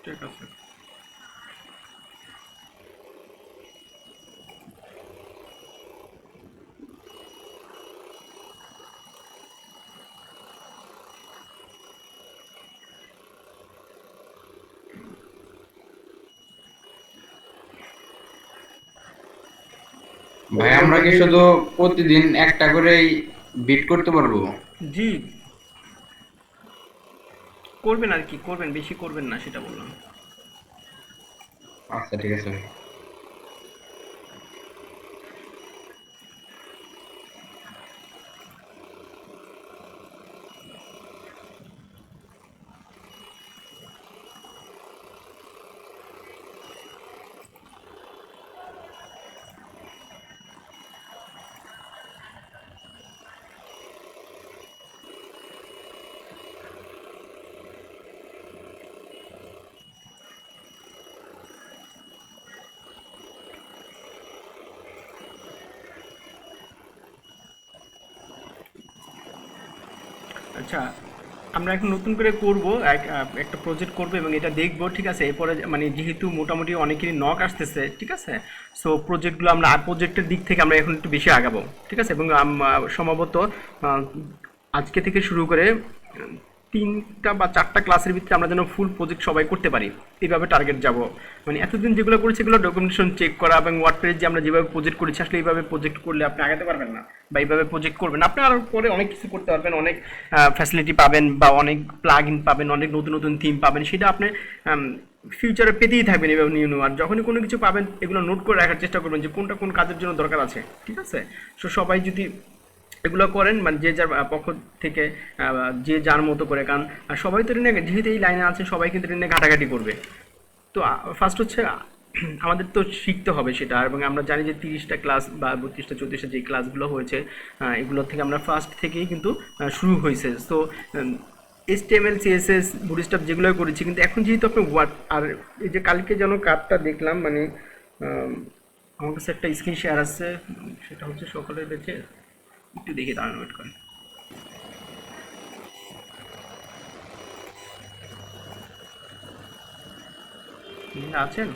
ঠিক আছে। ভাই আমরা কি শুধু প্রতিদিন একটা করেই বিট করতে পারবো? জি, করবেন আর কি, করবেন, বেশি করবেন না সেটা বললাম। আচ্ছা ঠিক আছে ভাই। আচ্ছা, আমরা এখন নতুন করে করব, একটা প্রজেক্ট করব এবং এটা দেখব, ঠিক আছে? এরপরে মানে যেহেতু মোটামুটি অনেকেরই নক আসতেছে, ঠিক আছে? সো প্রজেক্টগুলো আমরা প্রজেক্টের দিক থেকে আমরা এখন একটু বেশি আগাবো, ঠিক আছে? এবং সম্ভবত আজকে থেকে শুরু করে 3টা বা 4টা ক্লাসের ভিতরে আমরা যেন ফুল প্রজেক্ট সবাই করতে পারি, এইভাবে টার্গেট যাব। মানে এতদিন যেগুলো করেছি সেগুলো ডকুমেন্টেশন চেক করা এবং ওয়ার্ডপ্রেস যে আমরা যেভাবে প্রজেক্ট করেছি, আসলে এইভাবে প্রজেক্ট করলে আপনি আগাতে পারবেন না, বা এইভাবে প্রজেক্ট করবেন আপনি আরও পরে অনেক কিছু করতে পারবেন, অনেক ফ্যাসিলিটি পাবেন বা অনেক প্লাগ ইন পাবেন, অনেক নতুন নতুন থিম পাবেন, সেটা আপনি ফিউচারে পেতেই থাকবেন এভাবে নিউ নিউ। আর যখনই কোনো কিছু পাবেন এগুলো নোট করে রাখার চেষ্টা করবেন যে কোনটা কোন কাজের জন্য দরকার আছে, ঠিক আছে? সো সবাই যদি এগুলো করেন, মানে যে যার পক্ষ থেকে যে যার মতো করে, কারণ সবাই তো ঋণে, যেহেতু এই লাইনে আছে সবাই কিন্তু ঋণে ঘাটাঘাটি করবে। তো ফার্স্ট হচ্ছে আমাদের তো শিখতে হবে সেটা, এবং আমরা জানি যে 30টা ক্লাস বা 32টা 34টা যে ক্লাসগুলো হয়েছে এগুলোর থেকে আমরা ফার্স্ট থেকেই কিন্তু শুরু হয়েছে। সো HTML CSS বুটস্ট্র্যাপ যেগুলো করেছি, কিন্তু এখন যেহেতু আপনি ওয়ার্ড আর এই যে কালকে যেন কার্ডটা দেখলাম, মানে আমার কাছে একটা স্ক্রিন শেয়ার আছে, সেটা হচ্ছে সকলের কাছে একটু দেখে দাঁড়ানো, ওয়েট করেন। আছেন?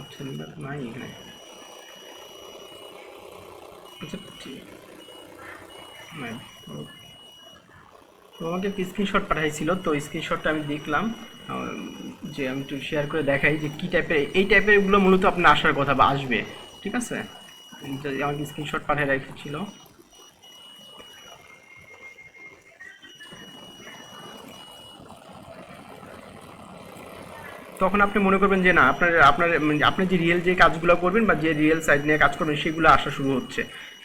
আচ্ছা, নাই এখানে। আচ্ছা ঠিক নাই, তো আমাকে একটা স্ক্রিনশট পাঠাইছিল, তো স্ক্রিনশটটা আমি দেখলাম, যে আমি একটু শেয়ার করে দেখাই যে কী টাইপের এই টাইপের এগুলো মূলত আপনার আসার কথা বা আসবে, ঠিক আছে? আমাকে স্ক্রিনশট পাঠিয়ে রেখেছিল। তখন আপনি মনে করবেন যে না আপনার আপনার মানে আপনি যে রিয়েল যে কাজগুলো করবেন বা যে রিয়েল সাইড নিয়ে কাজ করবেন সেগুলো আসা শুরু হচ্ছে।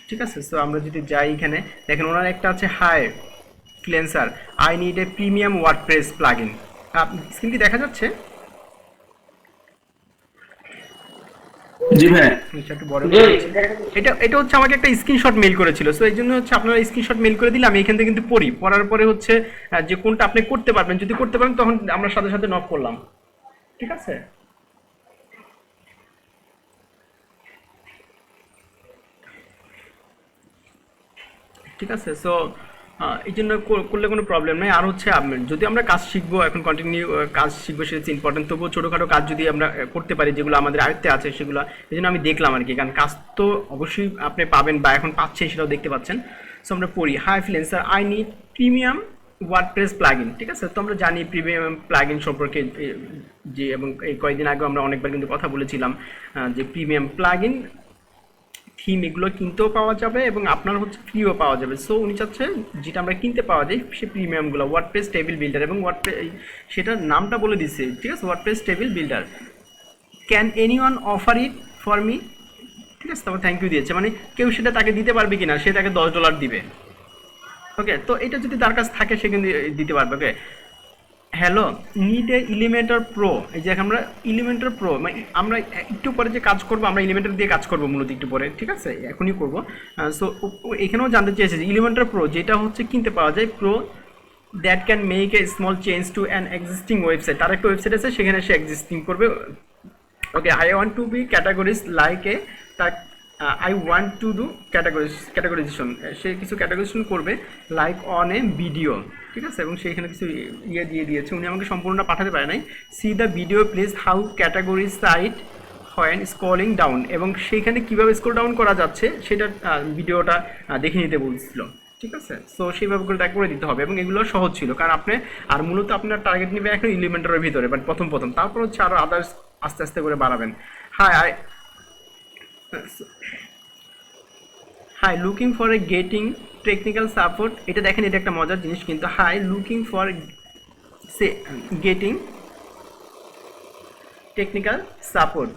ঠিক আছে, সো আমরা যদি যাই এখানে দেখেন ওনার একটা আছে hi freelancer I need a premium WordPress plugin. Screen কি দেখা যাচ্ছে? জি ভাই। আচ্ছা, একটু বড় করে দিচ্ছি। এটা এটা হচ্ছে আমাকে একটা স্ক্রিনশট মেইল করেছিল, সো এই জন্য হচ্ছে আপনারা স্ক্রিনশট মেইল করে দিলে আমি এখান থেকে কিন্তু পড়ার পরে হচ্ছে যে কোনটা আপনি করতে পারবেন, যদি করতে পারেন তখন আমরা সাথে সাথে নক করলাম। ঠিক আছে, ঠিক আছে। সো এই জন্য করলে কোনো প্রবলেম নেই। আর হচ্ছে যদি আমরা কাজ শিখবো, এখন কন্টিনিউ কাজ শিখবো, সেটা ইম্পর্টেন্ট। তবুও ছোটোখাটো কাজ যদি আমরা করতে পারি যেগুলো আমাদের আয়ত্তে আছে সেগুলো, এই জন্য আমি দেখলাম আর কি, কারণ কাজ তো অবশ্যই আপনি পাবেন বা এখন পাচ্ছেন সেটাও দেখতে পাচ্ছেন। সো আমরা পড়ি hi freelancer I need premium WordPress plugin. ঠিক আছে, তো আমরা জানি প্রিমিয়াম প্লাগইন সম্পর্কে যে, এবং এই কয়েকদিন আগে আমরা অনেকবার কিন্তু কথা বলেছিলাম যে প্রিমিয়াম প্লাগইন থিম এগুলো কিনতেও পাওয়া যাবে এবং আপনার হচ্ছে ফ্রিও পাওয়া যাবে। সো উনি চাচ্ছে যেটা আমরা কিনতে পাওয়া যায় সে প্রিমিয়ামগুলো ওয়ার্ডপ্রেস টেবিল বিল্ডার, এবং ওয়ার্ডপ্রেস সেটার নামটা বলে দিচ্ছে। ঠিক আছে, WordPress table builder. Can any one offer it for me? ঠিক আছে, তারপর থ্যাংক ইউ দিয়েছে, মানে কেউ সেটা তাকে দিতে পারবে কিনা, সে তাকে $10 দিবে। ওকে, তো এটা যদি তার কাছে থাকে সে কিন্তু দিতে পারবে। ওকে, হ্যালো নিড এ ইলিমেন্টর প্রো। এই যে আমরা ইলিমেন্টর প্রো, মানে আমরা একটু পরে যে কাজ করবো আমরা ইলিমেন্টর দিয়ে কাজ করবো মূলত একটু পরে। ঠিক আছে, এখনই করবো। সো এখানেও জানতে চেয়েছে যে ইলিমেন্টর প্রো যেটা হচ্ছে কিনতে পাওয়া যায়, pro that can make a small change to an existing website. তার একটা ওয়েবসাইট আছে সেখানে সে এক্সিস্টিং করবে। Okay, I want to be categories like a, তার I want to do categorisation, সে কিছু ক্যাটাগরাইজেশন করবে লাইক অন এ ভিডিও। ঠিক আছে, এবং সেইখানে কিছু ইয়ে দিয়ে দিয়েছে, উনি আমাকে সম্পূর্ণটা পাঠাতে পারে নাই। See the video please how category site when scrolling down, এবং সেইখানে কীভাবে স্ক্রল ডাউন করা যাচ্ছে সেটা ভিডিওটা দেখে নিতে বলছিল। ঠিক আছে, সো সেইভাবে করে করে দিতে হবে, এবং এগুলো সহজ ছিল কারণ আপনি আর মূলত আপনার টার্গেট নেবে এখন ইলিমেন্টারের ভিতরে, বাট প্রথম তারপর হচ্ছে আরও আদার্স আস্তে আস্তে করে বাড়াবেন। Hi looking for a getting technical support. এটা দেখেন, এটা একটা মজার জিনিস কিন্তু। Hi looking for say getting technical support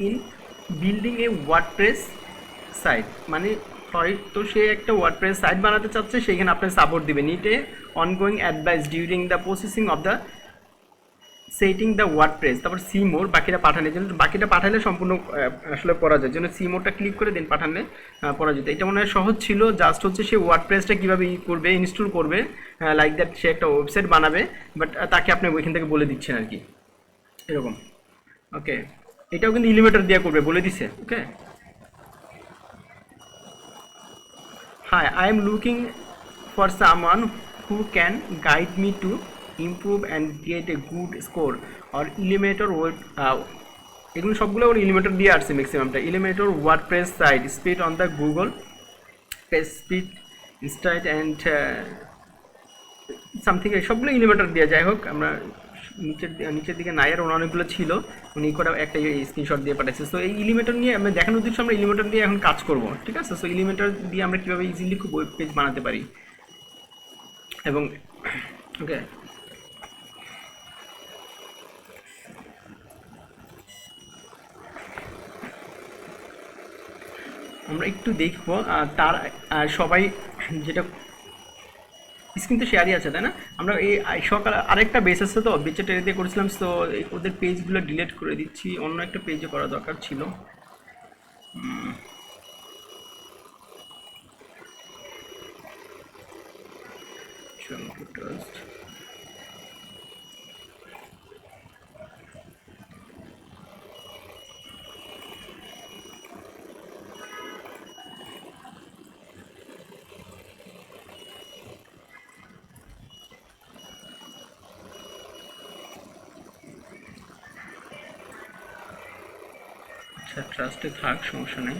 in building a WordPress site, মানে হয়তো সে একটা ওয়ার্ডপ্রেস সাইট বানাতে চাচ্ছে, সেখানে আপনার সাপোর্ট দিবে। Need a ongoing advice during the processing of the setting the WordPress. তারপর সি মোর, বাকিটা পাঠানোর জন্য, বাকিটা পাঠালে সম্পূর্ণ আসলে পড়া যায়, জন্য সি মোরটা ক্লিক করে দিন, পাঠালে পড়া যেত। এটা মনে হয় সহজ ছিল, জাস্ট হচ্ছে সে ওয়ার্ডপ্রেসটা কীভাবে করবে, ইনস্টল করবে, লাইক দ্যাট সে একটা ওয়েবসাইট বানাবে, বাট তাকে আপনি ওইখান থেকে বলে দিচ্ছেন আর কি, এরকম। ওকে, এটাও কিন্তু এলিভেটর দিয়ে করবে বলে দিছে। Okay, hi I am looking for someone who can guide me to improve and get a good score or Elementor web. এগুলো সবগুলো ওর ইলিমেটর দিয়ে আসছে ম্যাক্সিমামটা। Elementor WordPress site speed on the Google page speed insight and something, সবগুলো Elementor দিয়ে। যাই হোক, আমরা নিচের দিকে নাই, আর অনেকগুলো ছিল, উনি করে একটা স্ক্রিনশট দিয়ে পাঠাচ্ছে। সো এই ইলিমেটর নিয়ে আমরা দেখানোর উদ্দেশ্য আমরা ইলিমেটর দিয়ে এখন কাজ করব। ঠিক আছে, সো ইলিমেটর দিয়ে আমরা কীভাবে ইজিলি খুব ওয়েব পেজ বানাতে পারি। এবং ওকে, আমরা একটু দেখবো তার সবাই যেটা স্ক্রিন তো শেয়ারই আছে তাই না। আমরা এই সকাল আরেকটা বেস আছে তো, বেচে টেরে দিয়ে করেছিলাম, তো ওদের পেজগুলো ডিলিট করে দিচ্ছি, অন্য একটা পেজে করা দরকার ছিল। আচ্ছা, ট্রাস্টে থাক, সমস্যা নেই।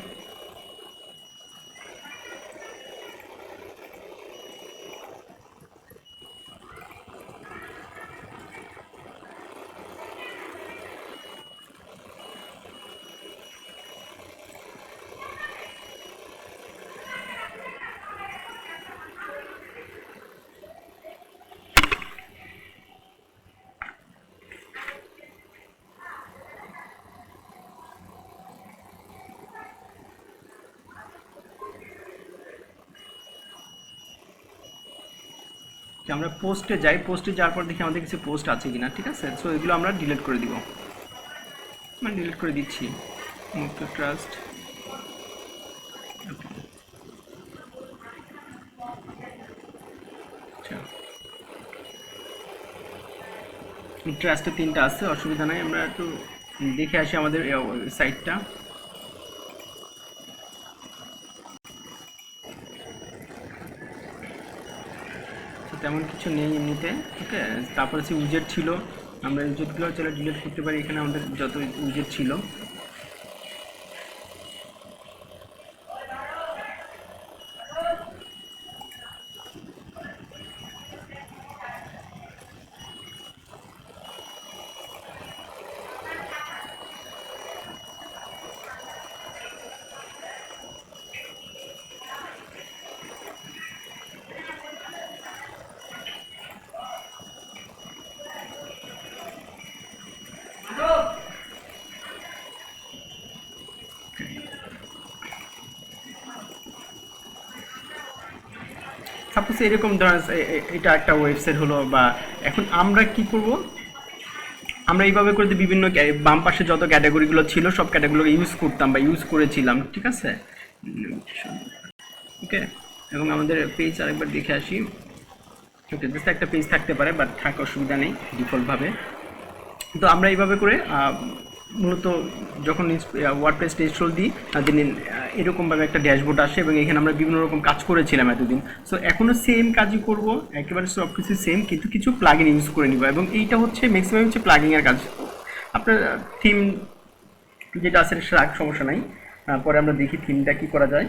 আমরা পোস্টে যাই, পোস্টে যাওয়ার পর দেখি আমাদের কিছু পোস্ট আছে কিনা, ঠিক আছে। সো এগুলো আমরা ডিলিট করে দিব, মানে ডিলিট করে দিচ্ছি। মুক্ত ট্রাস্ট, ট্রাস্টে 3টা আছে, অসুবিধা নাই। আমরা একটু দেখে আসি আমাদের সাইটটা। তেমন কিছু নেই এমনিতে, ওকে। তারপর হচ্ছে উইজেট ছিল, আমরা উইজেটগুলো চলে ডিলিট করতে পারি। এখানে আমাদের যত উইজেট ছিল, সাপোজ এরকম ধরেন এটা একটা ওয়েবসাইট হলো, বা এখন আমরা কি করব, আমরা এইভাবে করে বিভিন্ন বাম পাশে যত ক্যাটাগরিগুলো ছিল সব ক্যাটাগরিগুলো ইউজ করতাম বা ইউজ করেছিলাম, ঠিক আছে, ওকে। এবং আমাদের পেজ আরেকবার দেখে আসি, ওকে। জাস্ট একটা পেজ থাকতে পারে, বাট থাক, অসুবিধা নেই ডিফল্টভাবে। তো আমরা এইভাবে করে মূলত যখন ওয়ার্ডপ্রেসটা ইনস্টল দিই, দিন এরকমভাবে একটা ড্যাশবোর্ড আসে, এবং এখানে আমরা বিভিন্ন রকম কাজ করেছিলাম এতদিন। সো এখনও সেম কাজই করব, একেবারে সব কিছু সেম, কিন্তু কিছু প্লাগইন ইউজ করে নিব। এবং এইটা হচ্ছে ম্যাক্সিমাম হচ্ছে প্লাগিংয়ের কাজ। আপনার থিম যেটা আছে সেটা রাখ, সমস্যা নাই। পরে আমরা দেখি থিমটা কি করা যায়।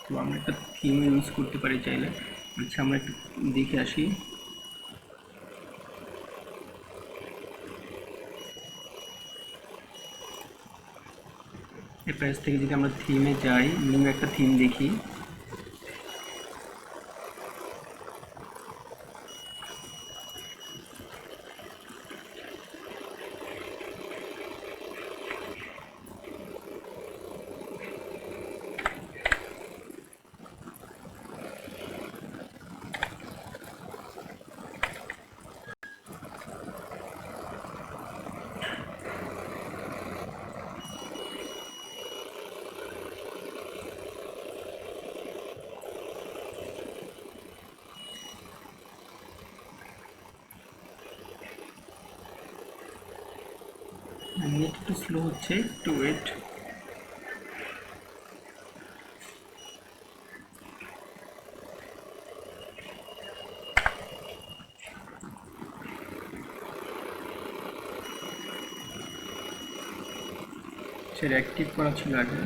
তো আমরা একটা থিম ইউজ করতে পারি চাইলে। আচ্ছা, আমরা একটু দেখে আসি। এই পেজ থেকে যদি আমরা থিমে যাই, নিউ একটা থিম দেখি, নেট একটু স্লো হচ্ছে, একটু ওয়েট। সেটা অ্যাক্টিভ করা ছিল আগে।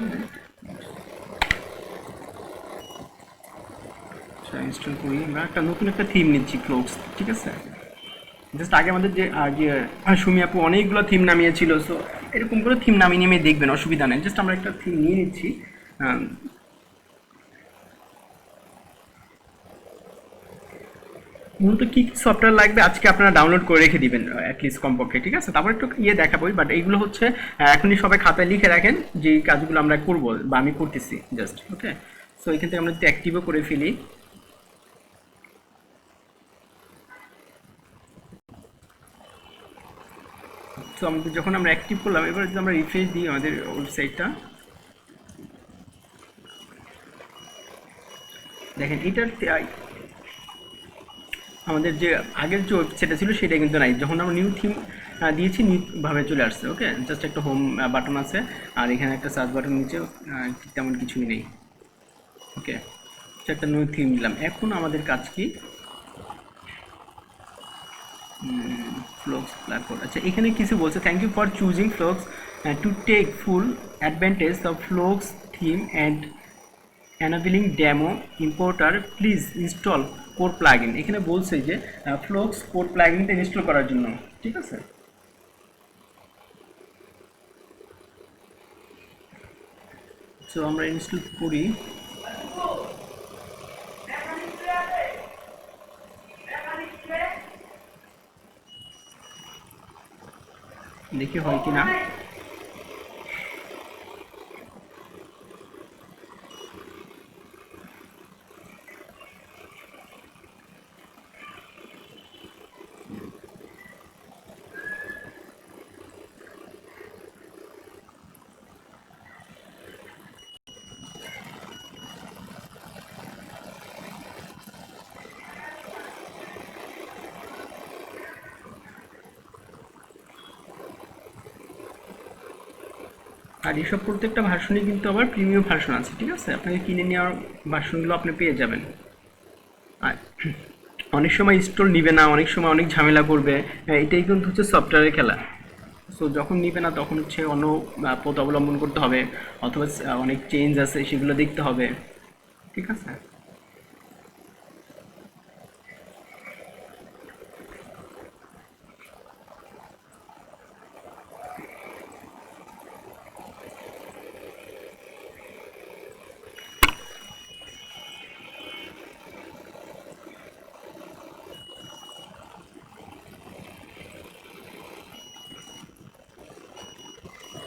আচ্ছা, ইনস্টল করি। আমরা একটা নতুন একটা থিম নিচ্ছি, ফ্লোক্স, ঠিক আছে। জাস্ট আগে আমাদের যে সুমি আপু অনেকগুলো থিম নামিয়েছিল, সো এরকম করে থিম নামিয়ে নেমে দেখবেন, অসুবিধা নেই। জাস্ট আমরা একটা থিম নিয়ে নিচ্ছি। মূলত কী সফটওয়্যার লাগবে আজকে আপনারা ডাউনলোড করে রেখে দিবেন অ্যাটলিস্ট কমপক্ষে, ঠিক আছে। তারপর একটু দেখাবোই, বাট এইগুলো হচ্ছে এখনই সবাই খাতায় লিখে রাখেন যে কাজগুলো আমরা করবো বা আমি করতেছি জাস্ট, ওকে। সো এখান থেকে আমরা যদি অ্যাক্টিভও করে ফেলি, তো আমাদের যখন আমরা অ্যাক্টিভ করলাম, এবার যদি আমরা রিফ্রেশ দিই আমাদের ওয়েবসাইটটা, দেখেন এটার আমাদের যে আগের যে ওয়েবসাইটটা ছিল সেটা কিন্তু নাই। যখন আমরা নিউ থিম দিয়েছি, নিউভাবে চলে আসছে, ওকে। জাস্ট একটা হোম বাটন আছে, আর এখানে একটা সার্চ বাটন নিচে তেমন কিছুই নেই, ওকে। একটা নিউ থিম দিলাম। এখন আমাদের কাজ কি, ফ্লোক্স প্ল্যাটফর্ম। আচ্ছা, এখানে কিছু বলছে, thank you for choosing Flox to take full advantage of Flox theme and enabling demo importer please install core plugin. এখানে বলছে যে ফ্লোক্স কোর প্লাগইনটা ইনস্টল করার জন্য, ঠিক আছে। সো আমরা ইনস্টল করি। দেখি হয় কিনা। আর এসব প্রত্যেকটা ভার্সনই কিন্তু আবার প্রিমিয়াম ভার্সন আছে, ঠিক আছে? আপনাকে কিনে নেওয়ার ভার্সনগুলো আপনি পেয়ে যাবেন। আর অনেক সময় ইনস্টল নিবে না, অনেক সময় অনেক ঝামেলা করবে, এটাই কিন্তু হচ্ছে সফটওয়্যারের খেলা। সো যখন নিবে না তখন হচ্ছে অন্য পথ অবলম্বন করতে হবে, অথবা অনেক চেঞ্জ আছে সেগুলো দেখতে হবে, ঠিক আছে?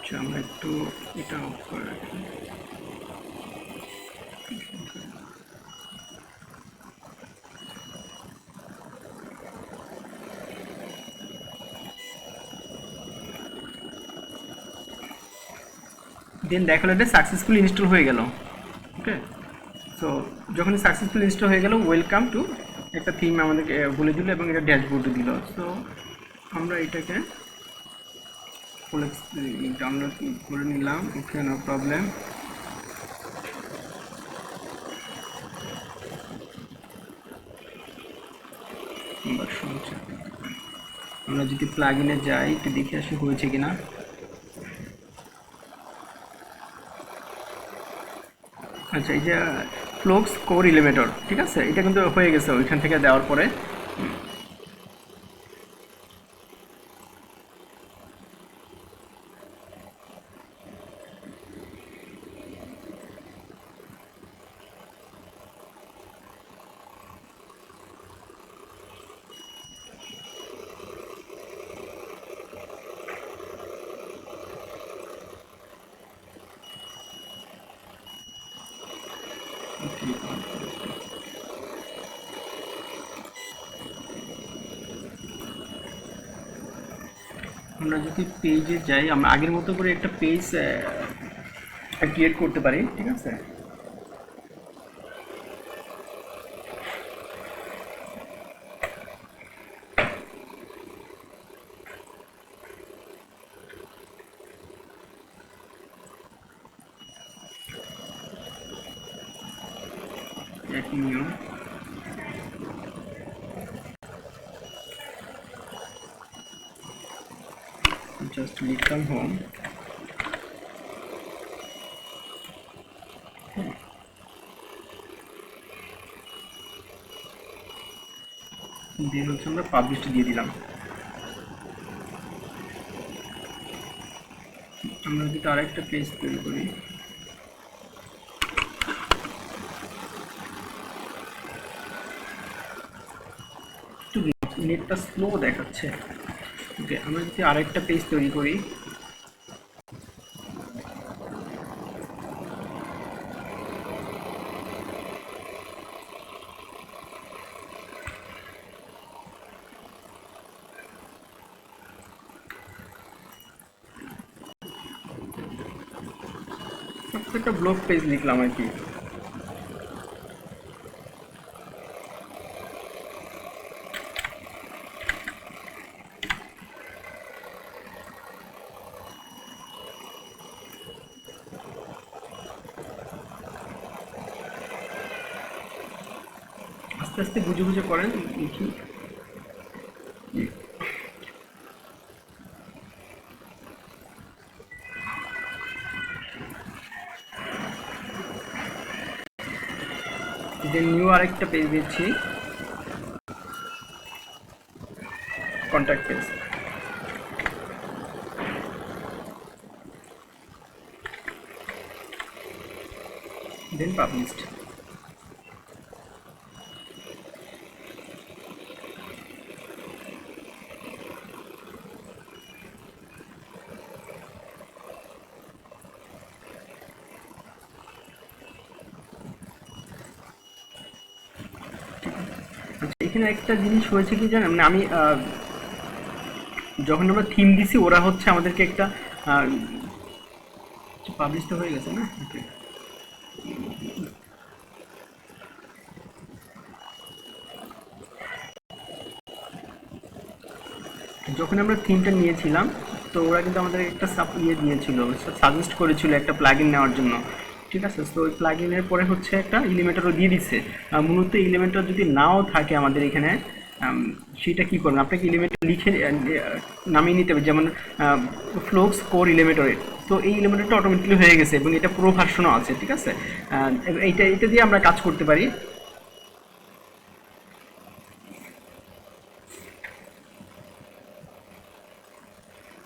আচ্ছা, আমরা একটু এটা অফ করে রাখি। দেন দেখালো এটা সাকসেসফুলি ইনস্টল হয়ে গেল। ওকে, সো যখন সাকসেসফুল ইনস্টল হয়ে গেল, ওয়েলকাম টু একটা থিম আমাদেরকে বলে দিল এবং এটা ড্যাশবোর্ডে দিল। সো আমরা এটাকে ডাউনলোড করে নিলাম। ওকে, নো প্রবলেম। আমরা যদি প্লাগ ইনে যাই একটু দেখে আসি হয়েছে কিনা। আচ্ছা, এই যে ফ্লোক্স কোর এলিমেটর, ঠিক আছে, এটা কিন্তু হয়ে গেছে ওইখান থেকে দেওয়ার পরে। আমরা যদি পেজে যাই, আমরা আগের মতো করে একটা পেজ ক্রিয়েট করতে পারি, ঠিক আছে? একই নিয়ম। জাস্ট লিখলাম হোম। দেন হচ্ছে আমরা পাবলিশড দিয়ে দিলাম। আমরা যদি আরেকটা পেজ তৈরি করি, একটু নেটটা স্লো দেখাচ্ছে। ওকে, আমরা যদি আরেকটা পেজ তৈরি করি, একটা ব্লগ পেজ লিখলাম আর কি। আস্তে আস্তে বুঝে বুঝে করেন, লিখি। দেন নিউ আরেকটা পেজ দিচ্ছি, কন্ট্যাক্ট পেজ। দেন পাবলিশড। এখানে একটা জিনিস হয়েছে কি জানেন, মানে আমি যখন আমরা থিম দিছি ওরা হচ্ছে আমাদেরকে একটা পাবলিশ তো হয়ে গেছে না, Okay. যখন আমরা থিমটা নিয়েছিলাম তো ওরা কিন্তু আমাদের একটা দিয়েছিল, সাজেস্ট করেছিল একটা প্লাগইন নেওয়ার জন্য, ঠিক আছে। তো ওই প্লাগইনের পরে হচ্ছে একটা এলিমেন্টারও দিয়ে দিচ্ছে। মূলত এলিমেন্টার যদি নাও থাকে আমাদের এখানে, সেটা কি করবেন, আপনাকে এলিমেন্টার লিখে নামিয়ে নিতে হবে, যেমন ফ্লোক্স কোর এলিমেন্টারে। তো এই এলিমেন্টারটা অটোমেটিক্যালি হয়ে গেছে এবং এটা পুরো ভার্সনও আছে, ঠিক আছে। এটা দিয়ে আমরা কাজ করতে পারি।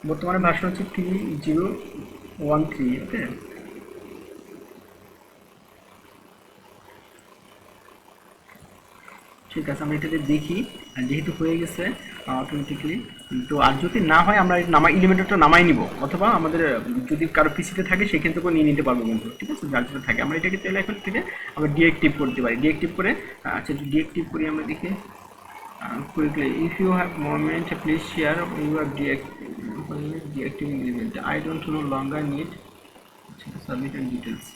বর্তমানে ভার্সন হচ্ছে 3013, ওকে। ঠিক আছে, আমরা এটাতে দেখি, আর যেহেতু হয়ে গেছে অটোমেটিকলি। তো আর যদি না হয় আমরা এলিমেন্টারটা নামাই নিব, অথবা আমাদের যদি কারো পিসিতে থাকে সেখান থেকেও নিয়ে নিতে পারবো কিন্তু, ঠিক আছে। যার যেটা থাকে আমরা এটাকে চাইলে এখন থেকে আমরা ডিএক্টিভ করতে পারি। ডিএক্টিভ করে, আচ্ছা ডিএক্টিভ করি আমরা, দেখি quickly. If you have moment, please share your deactivating element. I don't no longer need submit and details.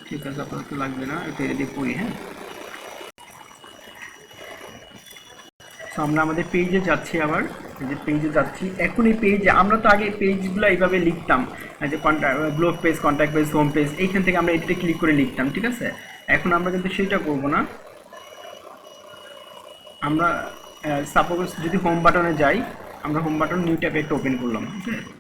ঠিক আছে, আপনার তো লাগবে না, এটা এডিট করি। হ্যাঁ, সো আমরা আমাদের পেজে যাচ্ছি, আবার এই যে পেজে যাচ্ছি। এখন এই পেজে আমরা তো আগে পেজগুলো এইভাবে লিখতাম, যে blog page, contact page, home page, এইখান থেকে আমরা এটাতে ক্লিক করে লিখতাম, ঠিক আছে। এখন আমরা কিন্তু সেটা করবো না। আমরা সাপোজ যদি হোম বাটনে যাই, আমরা হোম বাটন নিউ ট্যাবে একটা ওপেন করলাম, ঠিক আছে।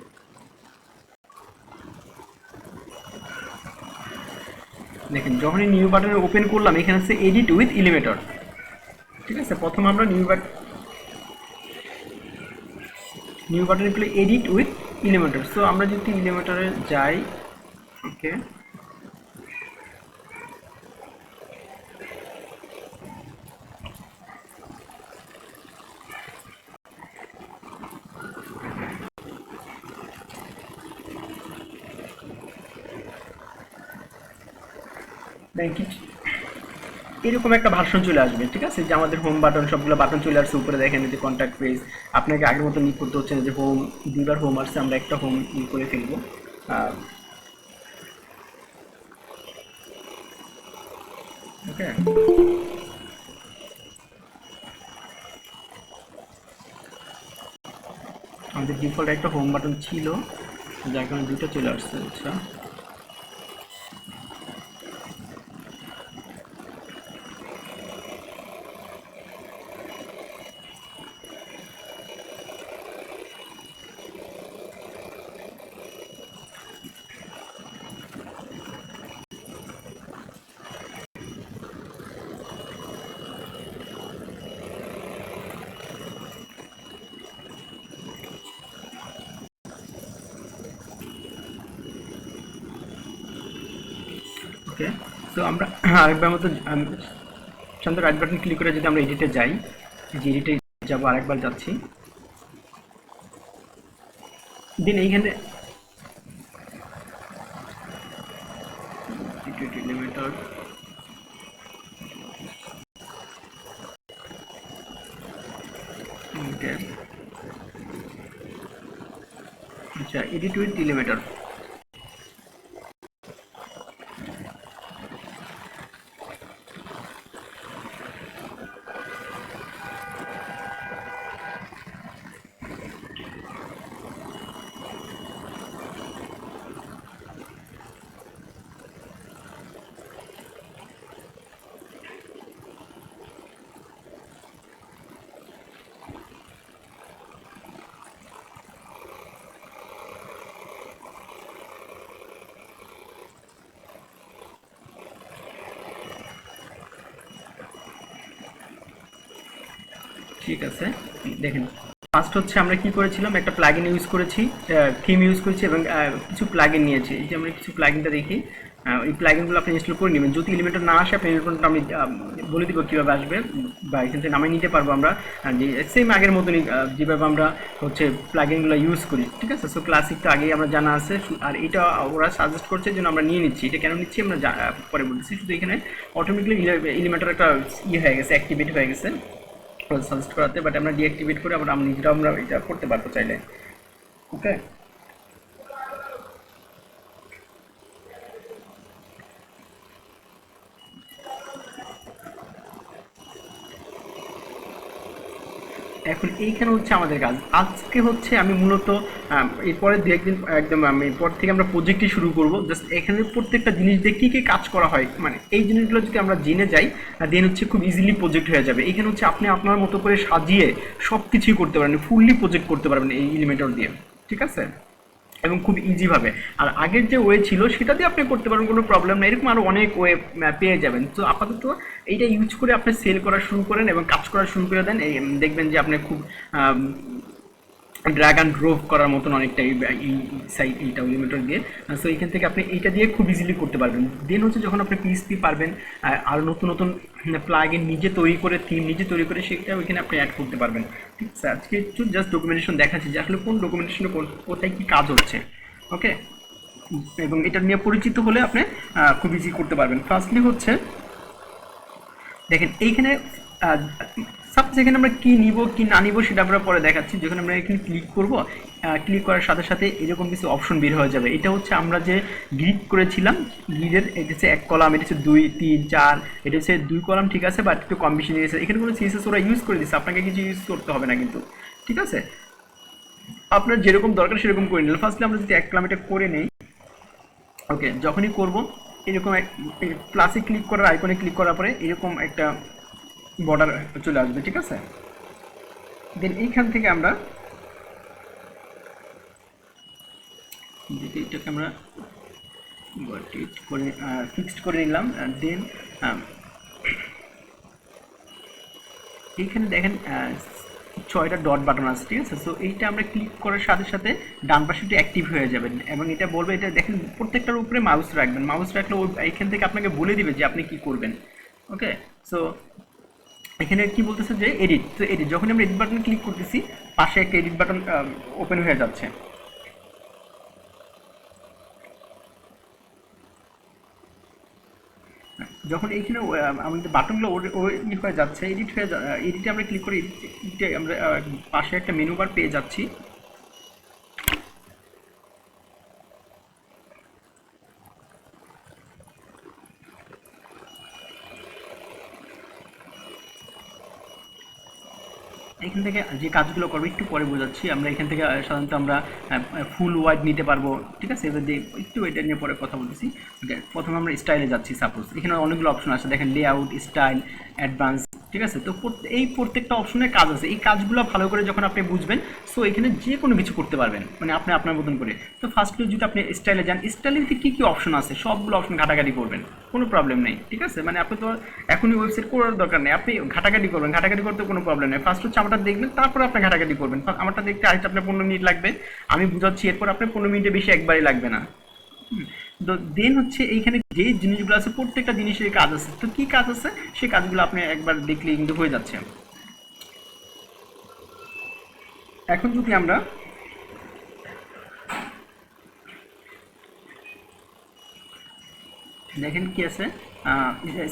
দেখেন যখনই নিউ বাটনে ওপেন করলাম, এখানে হচ্ছে এডিট উইথ এলিমেন্টর, ঠিক আছে। প্রথম আমরা নিউ বাটনে click edit with Elementor. So আমরা যদি এলিমেন্টরে যাই, ওকে, এরকম একটা ভার্সন চলে আসবে, ঠিক আছে। যে আমাদের হোম বাটন, সবগুলো বাটন চলে আসছে উপরে, দেখেন যে কন্ট্যাক্ট পেজ। আপনাকে আগের মতো নিয়ে করতে হচ্ছে না যে হোম, দুইবার হোম আসছে, আমরা একটা হোম করে ফেলবো। ওকে, আমাদের ডিফল্ট একটা হোম বাটন ছিল, যার কারণে দুটো চলে আসছে। আচ্ছা, ওকে। তো আমরা আরেকবার মতো চন্দ্র রাইট বাটন ক্লিক করে যদি আমরা এডিটে যাই, যে এডিটে যাবো, আরেকবার যাচ্ছি, দেন এইখানে এলিমেন্টর, ওকে, আচ্ছা এডিট উইথ এলিমেন্টর। ঠিক আছে, দেখেন ফার্স্ট হচ্ছে আমরা কি করেছিলাম, একটা প্লাগইন ইউজ করেছি, থিম ইউজ করেছি এবং কিছু প্লাগইন নিয়েছি। এই যে আমরা কিছু প্লাগইনটা দেখি, এই প্লাগইনগুলো আপনি ইনস্টল করে নেবেন। যদি এলিমেন্টর না আসে আপনি এলিমেন্টরটা আমি বলে দিব কীভাবে আসবে, বা এখান থেকে নামিয়ে নিতে পারবো আমরা, যে সেম আগের মতনই যেভাবে আমরা হচ্ছে প্লাগইনগুলো ইউজ করি, ঠিক আছে। সো ক্লাসিক তো আগেই আমরা জানা আছে, আর এটা ওরা সাজেস্ট করছে জন্য আমরা নিয়ে নিচ্ছি। এটা কেন নিচ্ছি আমরা পরে বলতেছি। শুধু এখানে অটোমেটিকলি এলিমেন্টর একটা হয়ে গেছে, অ্যাক্টিভেট হয়ে গেছে সাজেস্ট করাতে, বাট আমরা ডিঅ্যাক্টিভেট করে আমরা নিজেরাও আমরা এটা করতে পারবো চাইলে। ওকে, এখন এইখানে হচ্ছে আমাদের কাজ। আজকে হচ্ছে আমি মূলত এরপরে দু একদিন একদম এরপর থেকে আমরা প্রজেক্টই শুরু করব। জাস্ট এখানে প্রত্যেকটা জিনিস দিয়ে কী কী কাজ করা হয়, মানে এই জিনিসগুলো যদি আমরা জেনে যাই দেন হচ্ছে খুব ইজিলি প্রজেক্ট হয়ে যাবে। এখানে হচ্ছে আপনি আপনার মতো করে সাজিয়ে সব কিছুই করতে পারবেন, ফুললি প্রজেক্ট করতে পারবেন এই এলিমেন্টর দিয়ে, ঠিক আছে, এবং খুব ইজিভাবে। আর আগের যে ওয়ে ছিল সেটা দিয়ে আপনি করতে পারেন, কোনো প্রবলেম নেই। এরকম আরও অনেক ওয়ে পেয়ে যাবেন। তো আপাতত এইটা ইউজ করে আপনি সেল করা শুরু করেন এবং কাজ করা শুরু করে দেন, এই দেখবেন যে আপনি খুব ড্র্যাগ অ্যান্ড ড্রপ করার মতন অনেকটা এই সাইট এইটা এলিমেন্টর দিয়ে। সো এইখান থেকে আপনি এইটা দিয়ে খুব ইজিলি করতে পারবেন। দেন হচ্ছে যখন আপনি পিএইচপি পারবেন আর নতুন নতুন প্লাগইন নিজে তৈরি করে, থিম নিজে তৈরি করে, সেটা ওইখানে আপনি অ্যাড করতে পারবেন, ঠিক আছে। আজকে একটু জাস্ট ডকুমেন্টেশন দেখাচ্ছি যে আসলে কোন ডকুমেন্টেশনে কোথায় কী কাজ হচ্ছে, ওকে। এবং এটা নিয়ে পরিচিত হলে আপনি খুব ইজি করতে পারবেন। ফার্স্টলি হচ্ছে দেখেন এইখানে সাপোজ এখানে আমরা কী নিব কি না নিব সেটা আমরা পরে দেখাচ্ছি। যখন আমরা এখানে ক্লিক করব, ক্লিক করার সাথে সাথে এরকম কিছু অপশন বের হয়ে যাবে। এটা হচ্ছে আমরা যে গ্রিড করেছিলাম, গ্রিডের এটা হচ্ছে 1 কলাম, এটা হচ্ছে 2 3 4, এটা হচ্ছে 2 কলাম, ঠিক আছে, বাট একটু কম বেশি নিয়েছে। এখানে কোনো সিএসএস ওরা ইউজ করে দিচ্ছে, আপনাকে কিছু ইউজ করতে হবে না কিন্তু, ঠিক আছে। আপনার যেরকম দরকার সেরকম করে নিলাম। ফার্স্টলি আমরা যদি 1 কলাম এটা করে নেই, ওকে। যখনই করব এরকম এক প্লাসে ক্লিক করার আইকনে ক্লিক করার পরে এরকম একটা বর্ডার চলে আসবে, ঠিক আছে। দেন এইখান থেকে আমরা এটাকে আমরা করে ফিক্সড করে নিলাম। দেন এইখানে দেখেন 6টা ডট বাটন আছে, ঠিক আছে। সো এইটা আমরা ক্লিক করার সাথে সাথে ডান পাশে একটু অ্যাক্টিভ হয়ে যাবেন এবং এটা বলবে, এটা দেখেন প্রত্যেকটার উপরে মাউস রাখবেন। মাউস রাখলে এইখান থেকে আপনাকে বলে দিবে যে আপনি কি করবেন, ওকে। সো এখানে কি বলতেছে যে এডিট, তো এডিট যখন আমরা এডিট বাটন ক্লিক করতেছি পাশে একটা এডিট বাটন ওপেন হয়ে যাচ্ছে। যখন এইখানে আমাদের বাটনগুলো হয়ে যাচ্ছে, এডিটে আমরা ক্লিক করে এডিটে আমরা পাশে একটা মেনু বার পেয়ে যাচ্ছি। এখান থেকে যে কাজগুলো করবো একটু পরে বোঝাচ্ছি। আমরা এখান থেকে সাধারণত আমরা ফুল ওয়াইড নিতে পারবো, ঠিক আছে। এবার একটু এটা নিয়ে পরে কথা বলতেছি। ওকে, প্রথমে আমরা স্টাইলে যাচ্ছি। সাপোজ এখানে অনেকগুলো অপশন আছে, দেখেন লেআউট, স্টাইল, অ্যাডভান্স, ঠিক আছে। তো এই প্রত্যেকটা অপশনের কাজ আছে। এই কাজগুলো ভালো করে যখন আপনি বুঝবেন, সো এখানে যে কোনো কিছু করতে পারবেন, মানে আপনি আপনার মতন করে। তো ফার্স্টলি যদি আপনি স্টাইলে যান, স্টাইলের কী কী অপশন আছে সবগুলো অপশন ঘাটাঘাটি করবেন, কোনো প্রবলেম নেই, ঠিক আছে। মানে আপনি তো এখনই ওয়েবসাইট করার দরকার নেই, আপনি ঘাটাঘাটি করবেন, ঘাটাঘাটি করতে কোনো প্রবলেম নেই। ফার্স্ট হচ্ছে আমারটা দেখবেন, তারপরে আপনি ঘাটাঘাটি করবেন। আমারটা দেখতে আরেকটা আপনার 15 মিনিট লাগবে, আমি বুঝাচ্ছি, এরপর আপনার 15 মিনিটের বেশি একবারই লাগবে না। তো দেন হচ্ছে এইখানে যে জিনিসগুলো আছে প্রত্যেকটা জিনিসের কাজ আছে। তো কি কাজ আছে সেই কাজগুলো আপনি একবার দেখলে কিন্তু হয়ে যাচ্ছে। এখন যদি আমরা দেখেন কি আছে,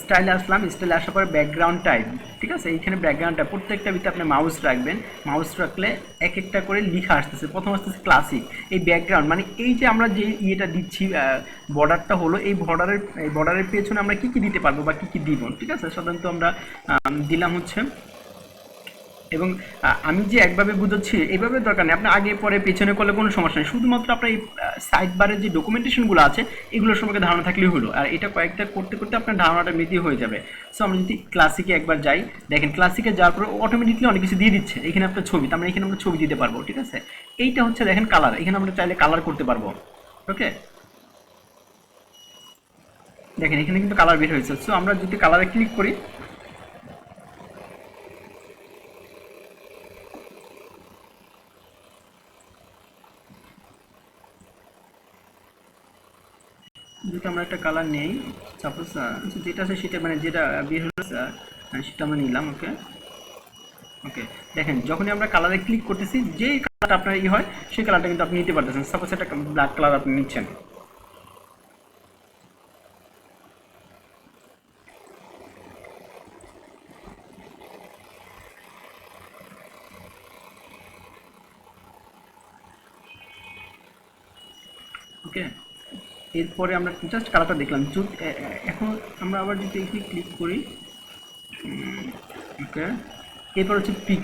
স্টাইলে আসলাম, স্টাইলে আসার পরে ব্যাকগ্রাউন্ড টাইপ, ঠিক আছে। এইখানে ব্যাকগ্রাউন্ডটা প্রত্যেকটা ভিতরে আপনি মাউস রাখবেন, মাউস রাখলে এক একটা করে লেখা আসতেছে। প্রথম আসতেছে ক্লাসিক, এই ব্যাকগ্রাউন্ড মানে এই যে আমরা যে ইয়েটা দিচ্ছি বর্ডারটা হলো, এই বর্ডারের পেছনে আমরা কী কী দিতে পারবো বা কী কী দিব, ঠিক আছে। সাধারণত আমরা দিলাম হচ্ছে, এবং আমি যে একভাবে বুঝাচ্ছি এইভাবে দরকার নেই, আপনি আগে পরে পেছনে করলে কোনো সমস্যা নেই। শুধুমাত্র আপনার এই সাইড বারের যে ডকুমেন্টেশনগুলো আছে এগুলোর সম্পর্কে ধারণা থাকলেই হলো। আর এটা কয়েকটা করতে করতে আপনার ধারণাটা মিলিয়ে হয়ে যাবে। সো আমরা যদি ক্লাসিকে একবার যাই, দেখেন ক্লাসিকে যাওয়ার পরে অটোমেটিকলি অনেক কিছু দিয়ে দিচ্ছে। এখানে আপনার ছবি, তার মানে এখানে আমরা ছবি দিতে পারবো, ঠিক আছে। এইটা হচ্ছে দেখেন কালার, এখানে আমরা চাইলে কালার করতে পারবো, ওকে। দেখেন এখানে কিন্তু কালার বের হয়েছে। সো আমরা যদি কালারে ক্লিক করি, যদি আমরা একটা কালার কালার নেই, সাপোজ যেটা আছে সেটা মানে যেটা বের হলো সেটা আমরা নিলাম। ওকে ওকে, দেখেন যখনই আমরা কালারে ক্লিক করতেছি যে কালারটা আপনার হয় সেই কালারটা কিন্তু আপনি নিতে পারতেছেন। সাপোজ একটা ব্ল্যাক কালার আপনি নিচ্ছেন, ওকে। এরপরে আমরা জাস্ট কালারটা দেখলাম। এখন আমরা আবার যদি এখানে ক্লিক করি, ওকে, এরপর হচ্ছে পিক।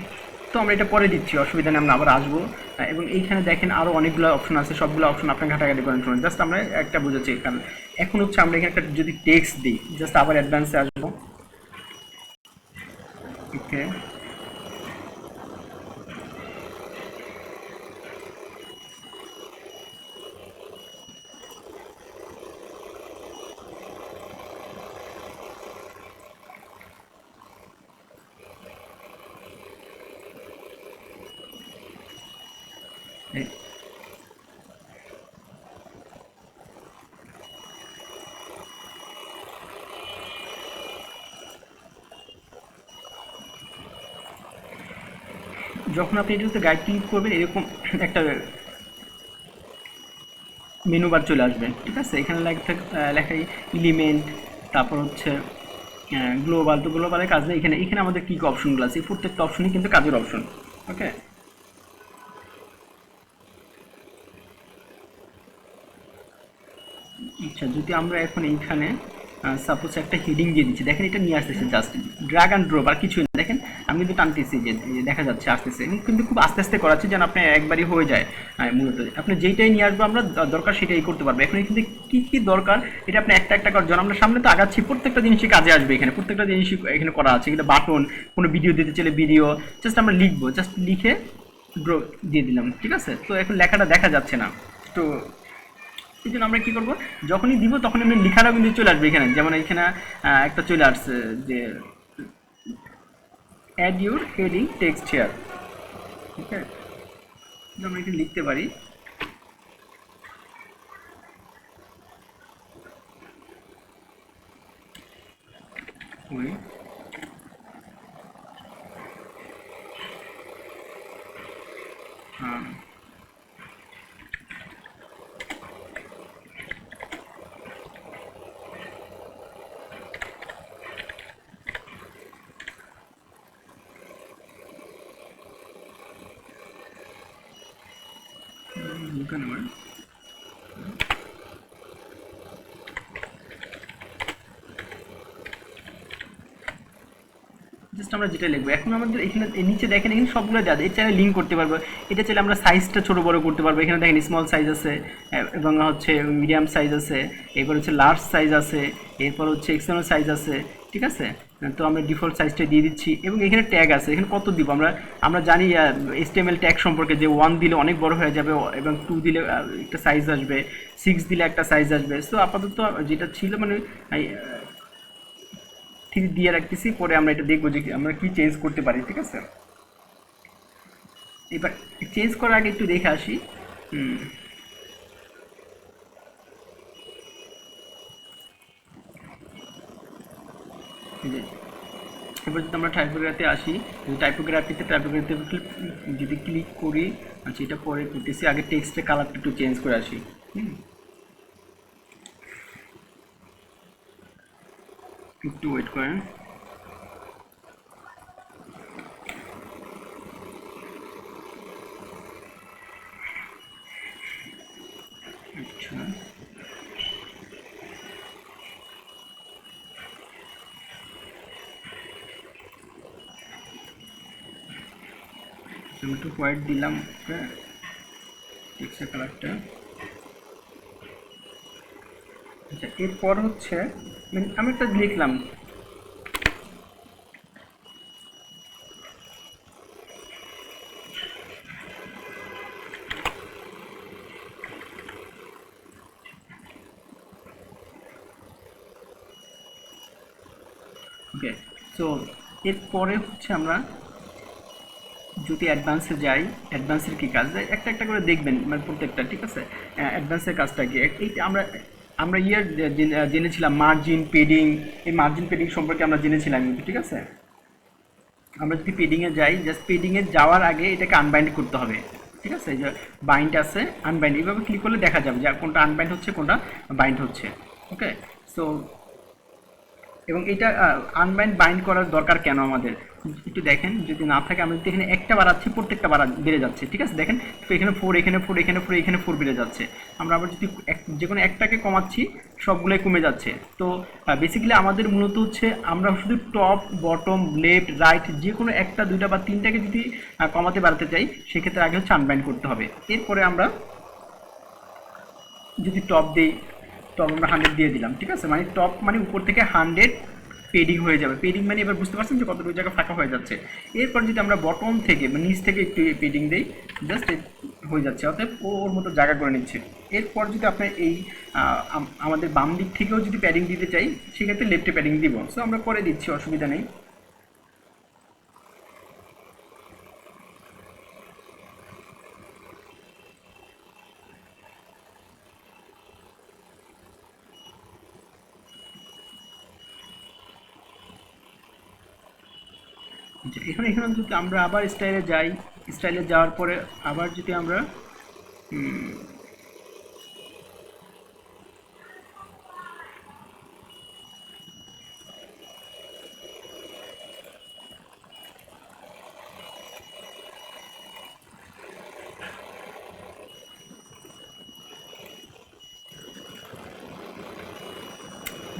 তো আমরা এটা পরে দিচ্ছি, অসুবিধা নেই, আমরা আবার আসবো। এবং এইখানে দেখেন আরও অনেকগুলো অপশন আছে, সবগুলো অপশন আপনার ঘাটাঘাটি করেন শুনুন। জাস্ট আমরা একটা বুঝেছি, কারণ এখন হচ্ছে আমরা এখানে একটা যদি টেক্সট দিই, জাস্ট আবার অ্যাডভান্সে আসবো। ওকে, যখন আপনি এটাতে গাইড ক্লিক করবেন এরকম একটা মেনু বার চলে আসবে, ঠিক আছে। এখানে লেখা এলিমেন্ট, তারপর হচ্ছে গ্লোবাল। তো গ্লোবালের কাজ নেই, এখানে এখানে আমাদের কী কী অপশনগুলো আছে, প্রত্যেকটা অপশনই কিন্তু কাজের অপশন। ওকে, আচ্ছা, যদি আমরা এখন এইখানে সাপোজ একটা হেডিং দিয়ে দিচ্ছি, দেখেন এটা নিয়ে আসতেছে জাস্ট ড্র্যাগ অ্যান্ড ড্রপ, আর কিছুই না। দেখেন আমি কিন্তু টানতেছি, যে দেখা যাচ্ছে আসতেছে, কিন্তু খুব আস্তে আস্তে করাচ্ছি যেন আপনার একবারই হয়ে যায়। মূলত আপনি যেইটাই নিয়ে আসবো আমরা দরকার সেটাই করতে পারবো। এখন কিন্তু কী কী দরকার এটা আপনি একটা একটা করার জন্য আমরা সামনে তো আগাচ্ছি, প্রত্যেকটা জিনিসই কাজে আসবে। এখানে প্রত্যেকটা জিনিসই এখানে করা আছে। এটা বাটন, কোনো ভিডিও দিতে চাইলে ভিডিও, জাস্ট আমরা লিখবো, জাস্ট লিখে ড্র দিয়ে দিলাম, ঠিক আছে। তো এখন লেখাটা দেখা যাচ্ছে না, তো এই জন্য আমরা কী করবো, যখনই দিব তখন আমি লেখাটাও কিন্তু চলে আসবে এখানে। যেমন এখানে একটা চলে আসছে যে add your heading text here, ঠিক আছে। আমরা এখানে লিখতে পারি জাস্ট আমরা যেটা লিখবো। এখন আমাদের এখানে নিচে দেখেন এখানে সবগুলো যা এর চাইলে লিঙ্ক করতে পারবো। এটা চাইলে আমরা সাইজটা ছোটো বড়ো করতে পারবো। এখানে দেখেন স্মল সাইজ আছে এবং হচ্ছে মিডিয়াম সাইজ আছে, এরপর হচ্ছে লার্জ সাইজ আছে, এরপর হচ্ছে এক্সটার্নাল সাইজ আছে, ঠিক আছে। তো আমরা ডিফল্ট সাইজটা দিয়ে দিচ্ছি এবং এখানে ট্যাগ আছে। এখানে কত দিব আমরা জানি HTML ট্যাগ সম্পর্কে, যে 1 দিলে অনেক বড় হয়ে যাবে এবং 2 দিলে একটা সাইজ আসবে, 6 দিলে একটা সাইজ আসবে। সো আপাতত যেটা ছিল মানে ঠিক দিয়ে রাখতেছি, পরে আমরা এটা দেখবো যে আমরা কি চেঞ্জ করতে পারি, ঠিক আছে। এবার চেঞ্জ করার আগে একটু দেখে আসি। এবার যদি আমরা টাইপোগ্রাফিতে আসি, টাইপোগ্রাফিতে যদি ক্লিক করি, আচ্ছা এটা পরে করতেছি, আগে টেক্সটের কালারটা একটু চেঞ্জ করে আসি। একটু ওয়েট করেন। আচ্ছা, আমি একটু হোয়াইট দিলাম টেক্সটের কালারটা। আচ্ছা, এরপর হচ্ছে আমি একটা লিখলাম, ওকে। সো এরপরে হচ্ছে আমরা যদি অ্যাডভান্সে যাই, অ্যাডভান্সের কী কাজ একটা একটা করে দেখবেন মানে প্রত্যেকটা, ঠিক আছে। অ্যাডভান্সের কাজটা কি, এইটা আমরা আমরা জেনেছিলাম মার্জিন পেডিং, এই মার্জিন পেডিং সম্পর্কে আমরা জেনেছিলাম কিন্তু, ঠিক আছে। আমরা যদি পেডিংয়ে যাই, জাস্ট পেডিংয়ে যাওয়ার আগে এটাকে আনবাইন্ড করতে হবে, ঠিক আছে। যে বাইন্ড আছে, আনবাইন্ড, এইভাবে ক্লিক করলে দেখা যাবে যে কোনটা আনবাইন্ড হচ্ছে, কোনটা বাইন্ড হচ্ছে। ওকে, সো এবং এটা আনবাইন্ড বাইন্ড করার দরকার কেন আমাদের একটু দেখেন। যদি না থাকে, আমরা যদি এখানে একটা বাড়াচ্ছি, প্রত্যেকটা বেড়ে যাচ্ছে, ঠিক আছে। দেখেন তো এখানে 4, এখানে 4, এখানে 4, এখানে 4 বেড়ে যাচ্ছে। আমরা আবার যদি যে কোনো একটাকে কমাচ্ছি, সবগুলোই কমে যাচ্ছে। তো বেসিক্যালি আমাদের মূলত হচ্ছে আমরা শুধু টপ, বটম, লেফট, রাইট যে কোনো একটা, দুইটা বা তিনটাকে যদি কমাতে বাড়াতে চাই, সেক্ষেত্রে আগে হচ্ছে আনবাইন্ড করতে হবে। এরপরে আমরা যদি টপ দিই, টপ আমরা 100 দিয়ে দিলাম, ঠিক আছে। মানে টপ মানে উপর থেকে 100 পেডিং হয়ে যাবে। পেডিং মানে এবার বুঝতে পারছেন যে কতটুকু জায়গা ফাঁকা হয়ে যাচ্ছে। এরপর যদি আমরা বটম থেকে মানে নিচ থেকে একটু পেডিং দিই, জাস্ট হয়ে যাচ্ছে, অতএব ওর মতো জায়গা করে নিচ্ছে। এরপর যদি আপনার এই আমাদের বাম দিক থেকেও যদি প্যাডিং দিতে চাই, সেক্ষেত্রে লেফটে প্যাডিং দিব। সো আমরা করে দিচ্ছি, অসুবিধা নেই। এখানে যদি আমরা আবার স্টাইলে যাই, স্টাইলে যাওয়ার পরে আবার যদি আমরা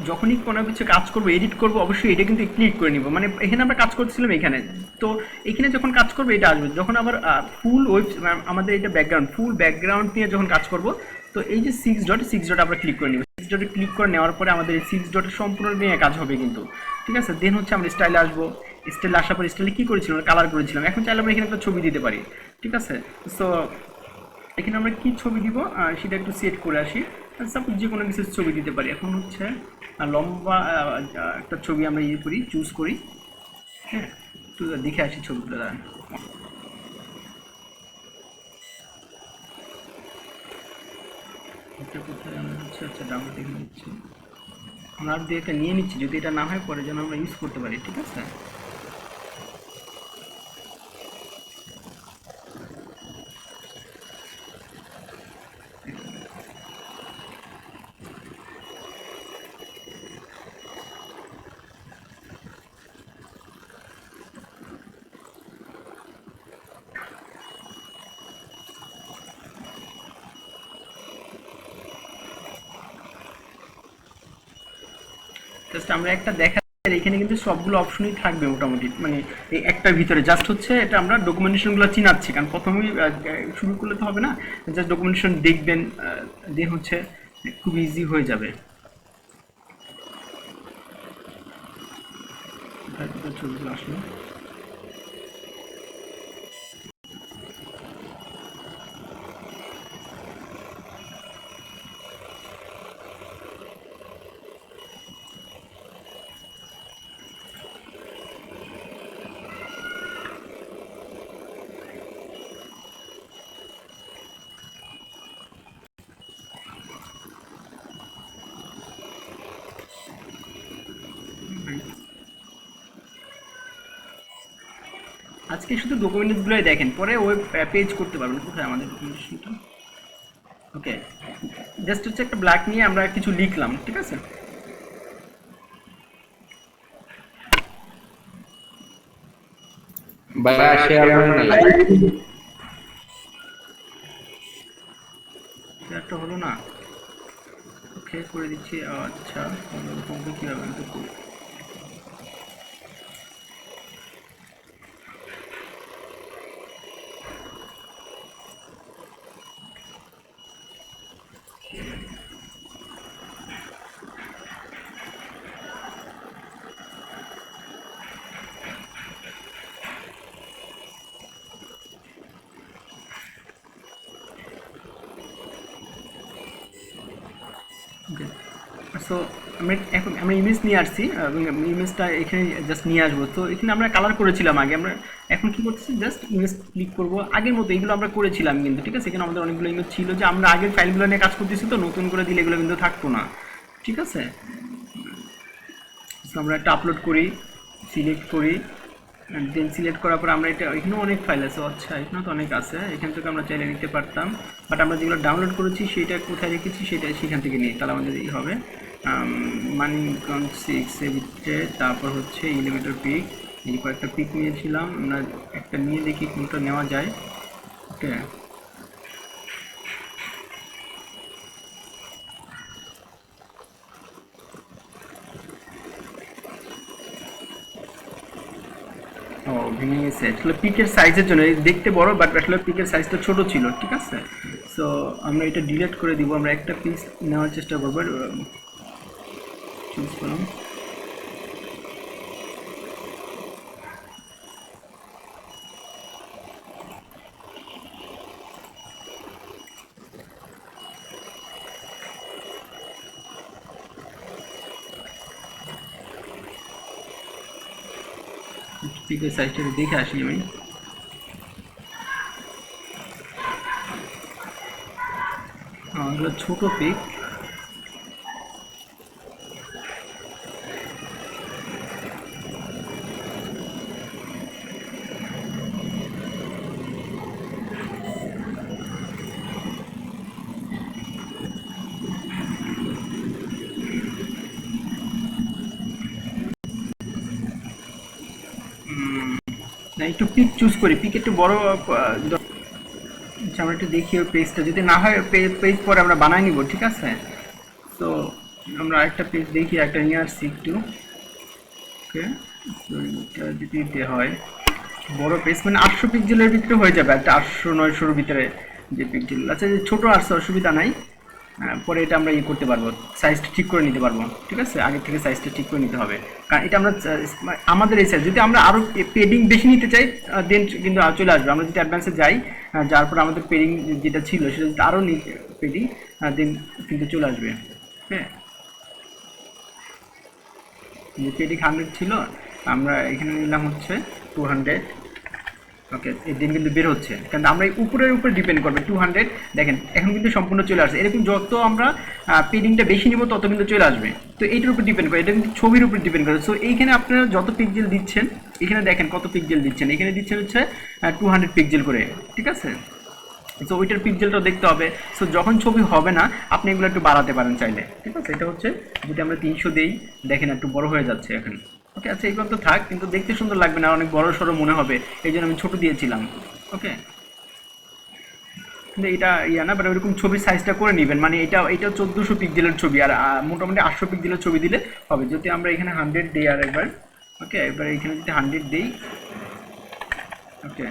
যখনই কোনো কিছু কাজ করবো, এডিট করবো, অবশ্যই এটা কিন্তু ক্লিক করে নিব। মানে এখানে আমরা কাজ করছিলাম এখানে, তো এখানে যখন কাজ করবো এটা আসবে। যখন আবার ফুল আমাদের এটা ব্যাকগ্রাউন্ড, ফুল ব্যাকগ্রাউন্ড নিয়ে যখন কাজ করব, তো এই যে 6 ডট আমরা ক্লিক করে নিব। 6 ডটে ক্লিক করে নেওয়ার পরে আমাদের এই 6 ডটের সম্পূর্ণ নিয়ে কাজ হবে কিন্তু, ঠিক আছে। দেন হচ্ছে আমরা স্টাইলে আসবো। স্টাইলে আসার পর স্টাইলে কী করেছিলাম, কালার করেছিলাম। এখন চাইলে আমরা এখানে একটা ছবি দিতে পারি, ঠিক আছে। সো এখানে আমরা কি ছবি দিব সেটা একটু সেট করে আসি। সাপোজ যে কোনো কিছু ছবি দিতে পারি। এখন হচ্ছে লম্বা একটা ছবি আমরা করি, চুজ করি। হ্যাঁ, একটু দেখে আসি ছবিগুলো। দাঁড়ান, এটা কোথায় আমরা হচ্ছে, আচ্ছা ডাউনলোড দেখে নিচ্ছি। আমরা আর একটা নিয়ে নিচ্ছি, যদি এটা না হয় পরে যেন আমরা ইউজ করতে পারি, ঠিক আছে। জাস্ট আমরা একটা দেখা, এখানে কিন্তু সবগুলো অপশনই থাকবে মোটামুটি, মানে এই একটার ভিতরে। জাস্ট হচ্ছে এটা আমরা ডকুমেন্টেশনগুলো চিনাচ্ছি, কারণ প্রথমেই শুরু করলে তো হবে না। জাস্ট ডকুমেন্টেশন দেখবেন, দেন হচ্ছে খুব ইজি হয়ে যাবে। ছবিগুলো আসলে আজকে শুধু ডকুমেন্টসগুলোই দেখেন, পরে ওয়েব পেজ করতে পারবেন। কোথায় আমাদের ডকুমেন্টেশনটা? ওকে, জাস্ট হচ্ছে একটা ব্ল্যাক নিয়ে আমরা কিছু লিখলাম, ঠিক আছে। ভাইয়া শেয়ার হয় নাই। একটা হলো না, ওকে করে দিচ্ছি। আচ্ছা, কীভাবে আমি তো করি। Okay, so আমরা ইমেজ নিয়ে আসছি এবং ইমেজটা এখানে জাস্ট নিয়ে আসবো। তো এখানে আমরা কালার করেছিলাম আগে, আমরা এখন কি করতেছি জাস্ট ইমেজ ক্লিক করব। আগের মতো এগুলো আমরা করেছিলাম কিন্তু, ঠিক আছে। এখানে আমাদের অনেকগুলো ইমেজ ছিল যে আমরা আগের ফাইলগুলো নিয়ে কাজ করতেছি, তো নতুন করে দিলে এগুলো কিন্তু থাকতো না, ঠিক আছে। তো আমরা একটা আপলোড করি, সিলেক্ট করি, দেন সিলেক্ট করার পর আমরা এটা, এখানেও অনেক ফাইল আছে, আচ্ছা এখানে তো অনেক আছে, এখান থেকে আমরা চাইলে নিতে পারতাম, বাট আমরা যেগুলো ডাউনলোড করেছি সেটা কোথায় রেখেছি সেটা সেখান থেকে নিই, তাহলে আমাদের এই হবে মানিকগঞ্জ 6 এর ভিতরে, তারপর হচ্ছে এলিভেটর পিক, এই কয়েকটা পিক নিয়েছিলাম, আমরা একটা নিয়ে দেখি কোনটা নেওয়া যায়। ওকে, ও ভেঙে গেছে আসলে পিকের সাইজের জন্য, দেখতে বড় বাট আসলে পিকের সাইজটা ছোট ছিল, ঠিক আছে। সো আমরা এটা ডিলিট করে দিব, আমরা একটা পিস নেওয়ার চেষ্টা করবো, চুজ করলাম। পিকের সাইজটা দেখে আসি আমি। এগুলো ছোট পিক, না একটু পিক চুজ করি, পিক একটু বড়, আমরা একটু দেখি ওই পেজটা, যদি না হয় পেজ পরে আমরা বানাই নিব, ঠিক আছে। তো আমরা একটা পেজ দেখি, একটা নিয়ে আসছি একটু, ওকে। যদি হয় বড় পেজ, মানে 800 পিক্সেলের ভিতরে হয়ে যাবে, একটা 800-900 ভিতরে যে পিক্সেল, আচ্ছা যে ছোটো আসছে অসুবিধা নাই, পরে এটা আমরা করতে পারবো, সাইজটা ঠিক করে নিতে পারবো, ঠিক আছে। আগে থেকে সাইজটা ঠিক করে নিতে হবে, কারণ এটা আমরা আমাদের এই সাইজ, যদি আমরা আরও পেডিং বেশি নিতে চাই দেন কিন্তু চলে আসবে। আমরা যদি অ্যাডভান্সে যাই, যার পর আমাদের পেডিং যেটা ছিল সেটা যদি আরও পেডিং দেন কিন্তু চলে আসবে, হ্যাঁ। যে পেডিং 100 ছিল, আমরা এখানে নিলাম হচ্ছে 200, ওকে। এই দিন কিন্তু বের হচ্ছে, কারণ আমরা এই উপরের উপরে ডিপেন্ড করবে 200, দেখেন এখন কিন্তু সম্পূর্ণ চলে আসছে। এরকম যত আমরা পেডিংটা বেশি নিব তত কিন্তু চলে আসবে, তো এইটার উপর ডিপেন্ড করে, এটা কিন্তু ছবির উপর ডিপেন্ড করে। সো এইখানে আপনারা যত পিক্সেল দিচ্ছেন, এখানে দেখেন কত পিক্সেল দিচ্ছেন, এখানে দিচ্ছেন হচ্ছে 200 পিক্সেল করে, ঠিক আছে। সো ওইটার পিক্সেলটা দেখতে হবে। সো যখন ছবি হবে না আপনি এগুলো একটু বাড়াতে পারেন চাইলে, ঠিক আছে। এটা হচ্ছে যদি আমরা 300 দিই, দেখেন একটু বড় হয়ে যাচ্ছে এখন, ওকে। আচ্ছা এগুলো তো থাক, কিন্তু দেখতে সুন্দর লাগবে না, অনেক বড় সড়ো মনে হবে, এই জন্য আমি ছোটো দিয়েছিলাম, ওকে। কিন্তু এটা না, বাট ওইরকম ছবির সাইজটা করে নেবেন, মানে এটা 1400 পিক্সেলের ছবি, আর মোটামুটি 800 পিক্সেলের ছবি দিলে হবে। যদি আমরা এখানে 100 দিই আর একবার, ওকে, এবার এখানে যদি 100 দিই, ওকে,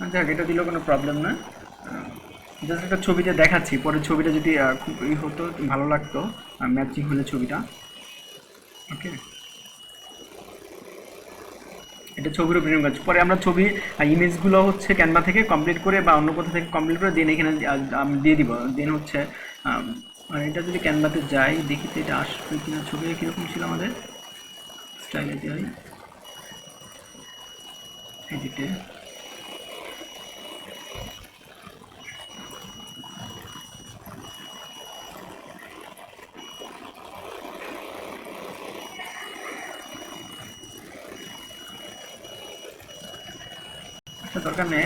আচ্ছা এটা দিলেও কোনো প্রবলেম না, জাস্ট একটা ছবিটা দেখাচ্ছি, পরে ছবিটা যদি খুব হতো ভালো লাগতো, ম্যাচিং হলে ছবিটা, ওকে। এটা ছবির উপরে কাজ, পরে আমরা ছবি ইমেজগুলো হচ্ছে ক্যানভা থেকে কমপ্লিট করে বা অন্য কোথা থেকে কমপ্লিট করে দেন এখানে আমি দিয়ে দিব, দেন হচ্ছে এটা যদি ক্যানভাতে যাই দেখি তো এটা আসবে কিনা, ছবিটা কীরকম ছিল আমাদের স্টাইলে যাই, এডিটে দরকার নেই,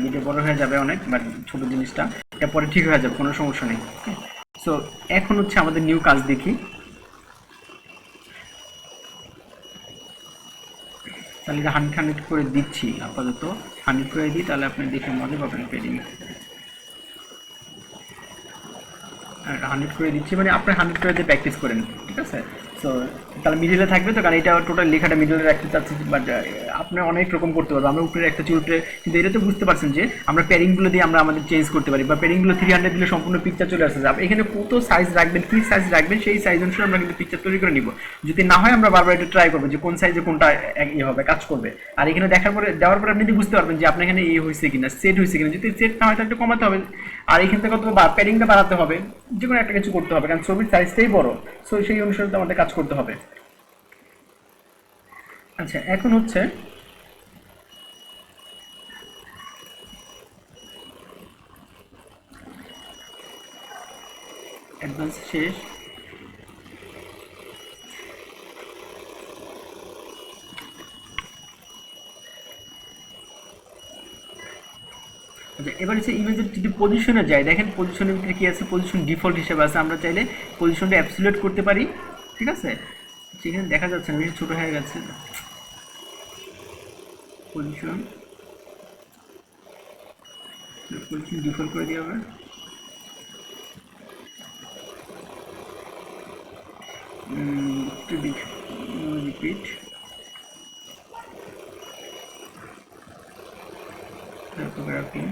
ভিডিও বড় হয়ে যাবে অনেক, বাট ছোট জিনিসটা এটা পরে ঠিক হয়ে যাবে, কোনো সমস্যা নেই। সো এখন হচ্ছে আমাদের নিউ কাজ দেখি, তাহলে 100 করে দিচ্ছি, আপাতত 100 করে দিই, তাহলে আপনি দেখে মজা পাবেন পেডিং। 100 করে দিচ্ছি, মানে আপনি 100 করে দিয়ে প্র্যাকটিস করেন, ঠিক আছে। তো তাহলে মিডিলে থাকবে তো, কারণ এটা টোটাল লেখাটা মিডিলে রাখতে চাচ্ছি, বাট আপনি অনেক রকম করতে পারবো। আমরা উপরে একটা চুলটে, কিন্তু এটা তো বুঝতে পারছেন যে আমরা প্যারিংগুলো দিয়ে আমরা আমাদের চেঞ্জ করতে পারি, বা প্যারিংগুলো 300 দিলে সম্পূর্ণ পিকচার চলে আসছে। এখানে কত সাইজ রাখবেন, কী সাইজ রাখবেন, সেই সাইজ অনুসারে আমরা কিন্তু পিকচার তৈরি করে নিব। যদি না হয় আমরা বারবার এটা ট্রাই করবো যে কোন সাইজে কোনটা ইয়ে হবে, কাজ করবে। আর এখানে দেওয়ার পরে আপনি বুঝতে পারবেন যে আপনার এখানে ইয়ে হয়েছে কিনা, সেট হয়েছে কিনা। যদি সেট না হয় তাহলে একটু কমাতে হবে, আর এখান থেকে কত প্যারিংটা বাড়াতে হবে, যে কোনো একটা কিছু করতে হবে, কারণ ছবির সাইজটাই বড়। সো সেই অনুসারে তো আমাদের কাজ করতে হবে। আচ্ছা, এখন হচ্ছে অ্যাডভান্স শেষ। আচ্ছা, এবার হচ্ছে ইমেজের যদি পজিশনে যায়, দেখেন পজিশনের ভিতরে কি আছে, পজিশন ডিফল্ট হিসেবে আছে। আমরা চাইলে পজিশনটা অ্যাবসলিউট করতে পারি, ঠিক আছে। সেখানে দেখা যাচ্ছে না, বেশি ছোট হয়ে গেছে পজিশন, পজিশন ডিফল্ট করে দিয়ে হবে। রিপিট typography,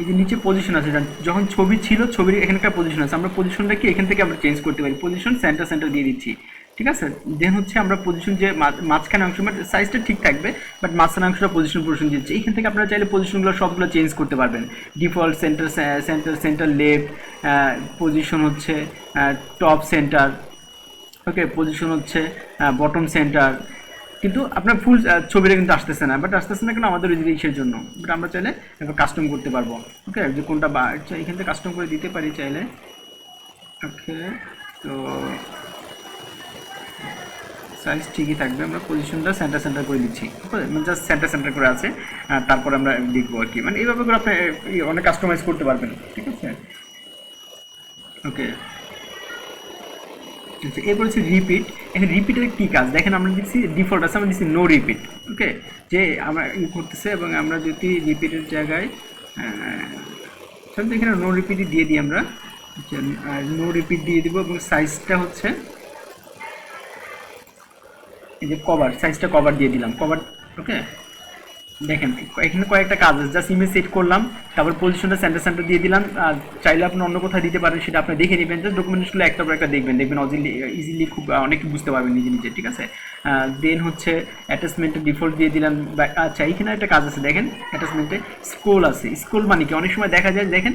এই যে নিচে পজিশন আছে, যখন ছবি ছিল ছবির এখানকার পজিশন আছে, আমরা পজিশনটা কি এখান থেকে আমরা চেঞ্জ করতে পারি। পজিশন সেন্টার দিয়ে দিচ্ছি, ঠিক আছে। দেন হচ্ছে আমরা পজিশন যে মাঝখানে অংশ, বাট সাইজটা ঠিক থাকবে, বাট মাঝখানে অংশটা পজিশন দিচ্ছি। এখান থেকে আপনারা চাইলে পজিশনগুলো সবগুলো চেঞ্জ করতে পারবেন। ডিফল্ট, সেন্টার লেফট, পজিশন হচ্ছে টপ সেন্টার, ওকে, পজিশন হচ্ছে বটম সেন্টার। কিন্তু আপনার ফুল ছবিটা কিন্তু আসতেছে না, বাট আসতেছে না কেন, আমাদের ওই জিনিসের জন্য। বাট আমরা চাইলে একবার কাস্টম করতে পারবো, ওকে, যে কোনটা বা এখান থেকে কাস্টম করে দিতে পারি চাইলে, ওকে। তো সাইজ ঠিকই থাকবে, আমরা পজিশনটা সেন্টার করে দিচ্ছি, জাস্ট সেন্টার করে আছে। তারপর আমরা দেখবো আর কি, মানে এইভাবে করে আপনি অনেক কাস্টমাইজ করতে পারবেন, ঠিক আছে, ওকে। আচ্ছা, এরপর হচ্ছে রিপিট। এখানে রিপিটের কী কাজ দেখেন, আমরা দিচ্ছি ডিফল্ট আছে, আমরা দিচ্ছি নো রিপিট, ওকে, যে আমরা করতেছে। এবং আমরা যদি রিপিটের জায়গায় এখানে নো রিপিটই দিয়ে দিই আমরা, নো রিপিট দিয়ে দিব। এবং সাইজটা হচ্ছে এই যে সাইজটা কভার দিয়ে দিলাম, কভার, ওকে। দেখেন এখানে কয়েকটা কাজ আছে, জাস্ট ইমেজ সেট করলাম, তারপর পজিশনটা সেন্টার দিয়ে দিলাম। আর চাইলে আপনি অন্য কোথাও দিতে পারেন, সেটা আপনি দেখে নেবেন। যে ডকুমেন্টসগুলো একটা পর একটা দেখবেন ইজিলি খুব অনেক বুঝতে পারবেন নিজে, ঠিক আছে। দেন হচ্ছে অ্যাটাচমেন্টে ডিফল্ট দিয়ে দিলাম। আচ্ছা, এখানে একটা কাজ আছে, দেখেন অ্যাটাচমেন্টে স্ক্রোল আছে। স্ক্রোল মানে কি, অনেক সময় দেখা যায়, দেখেন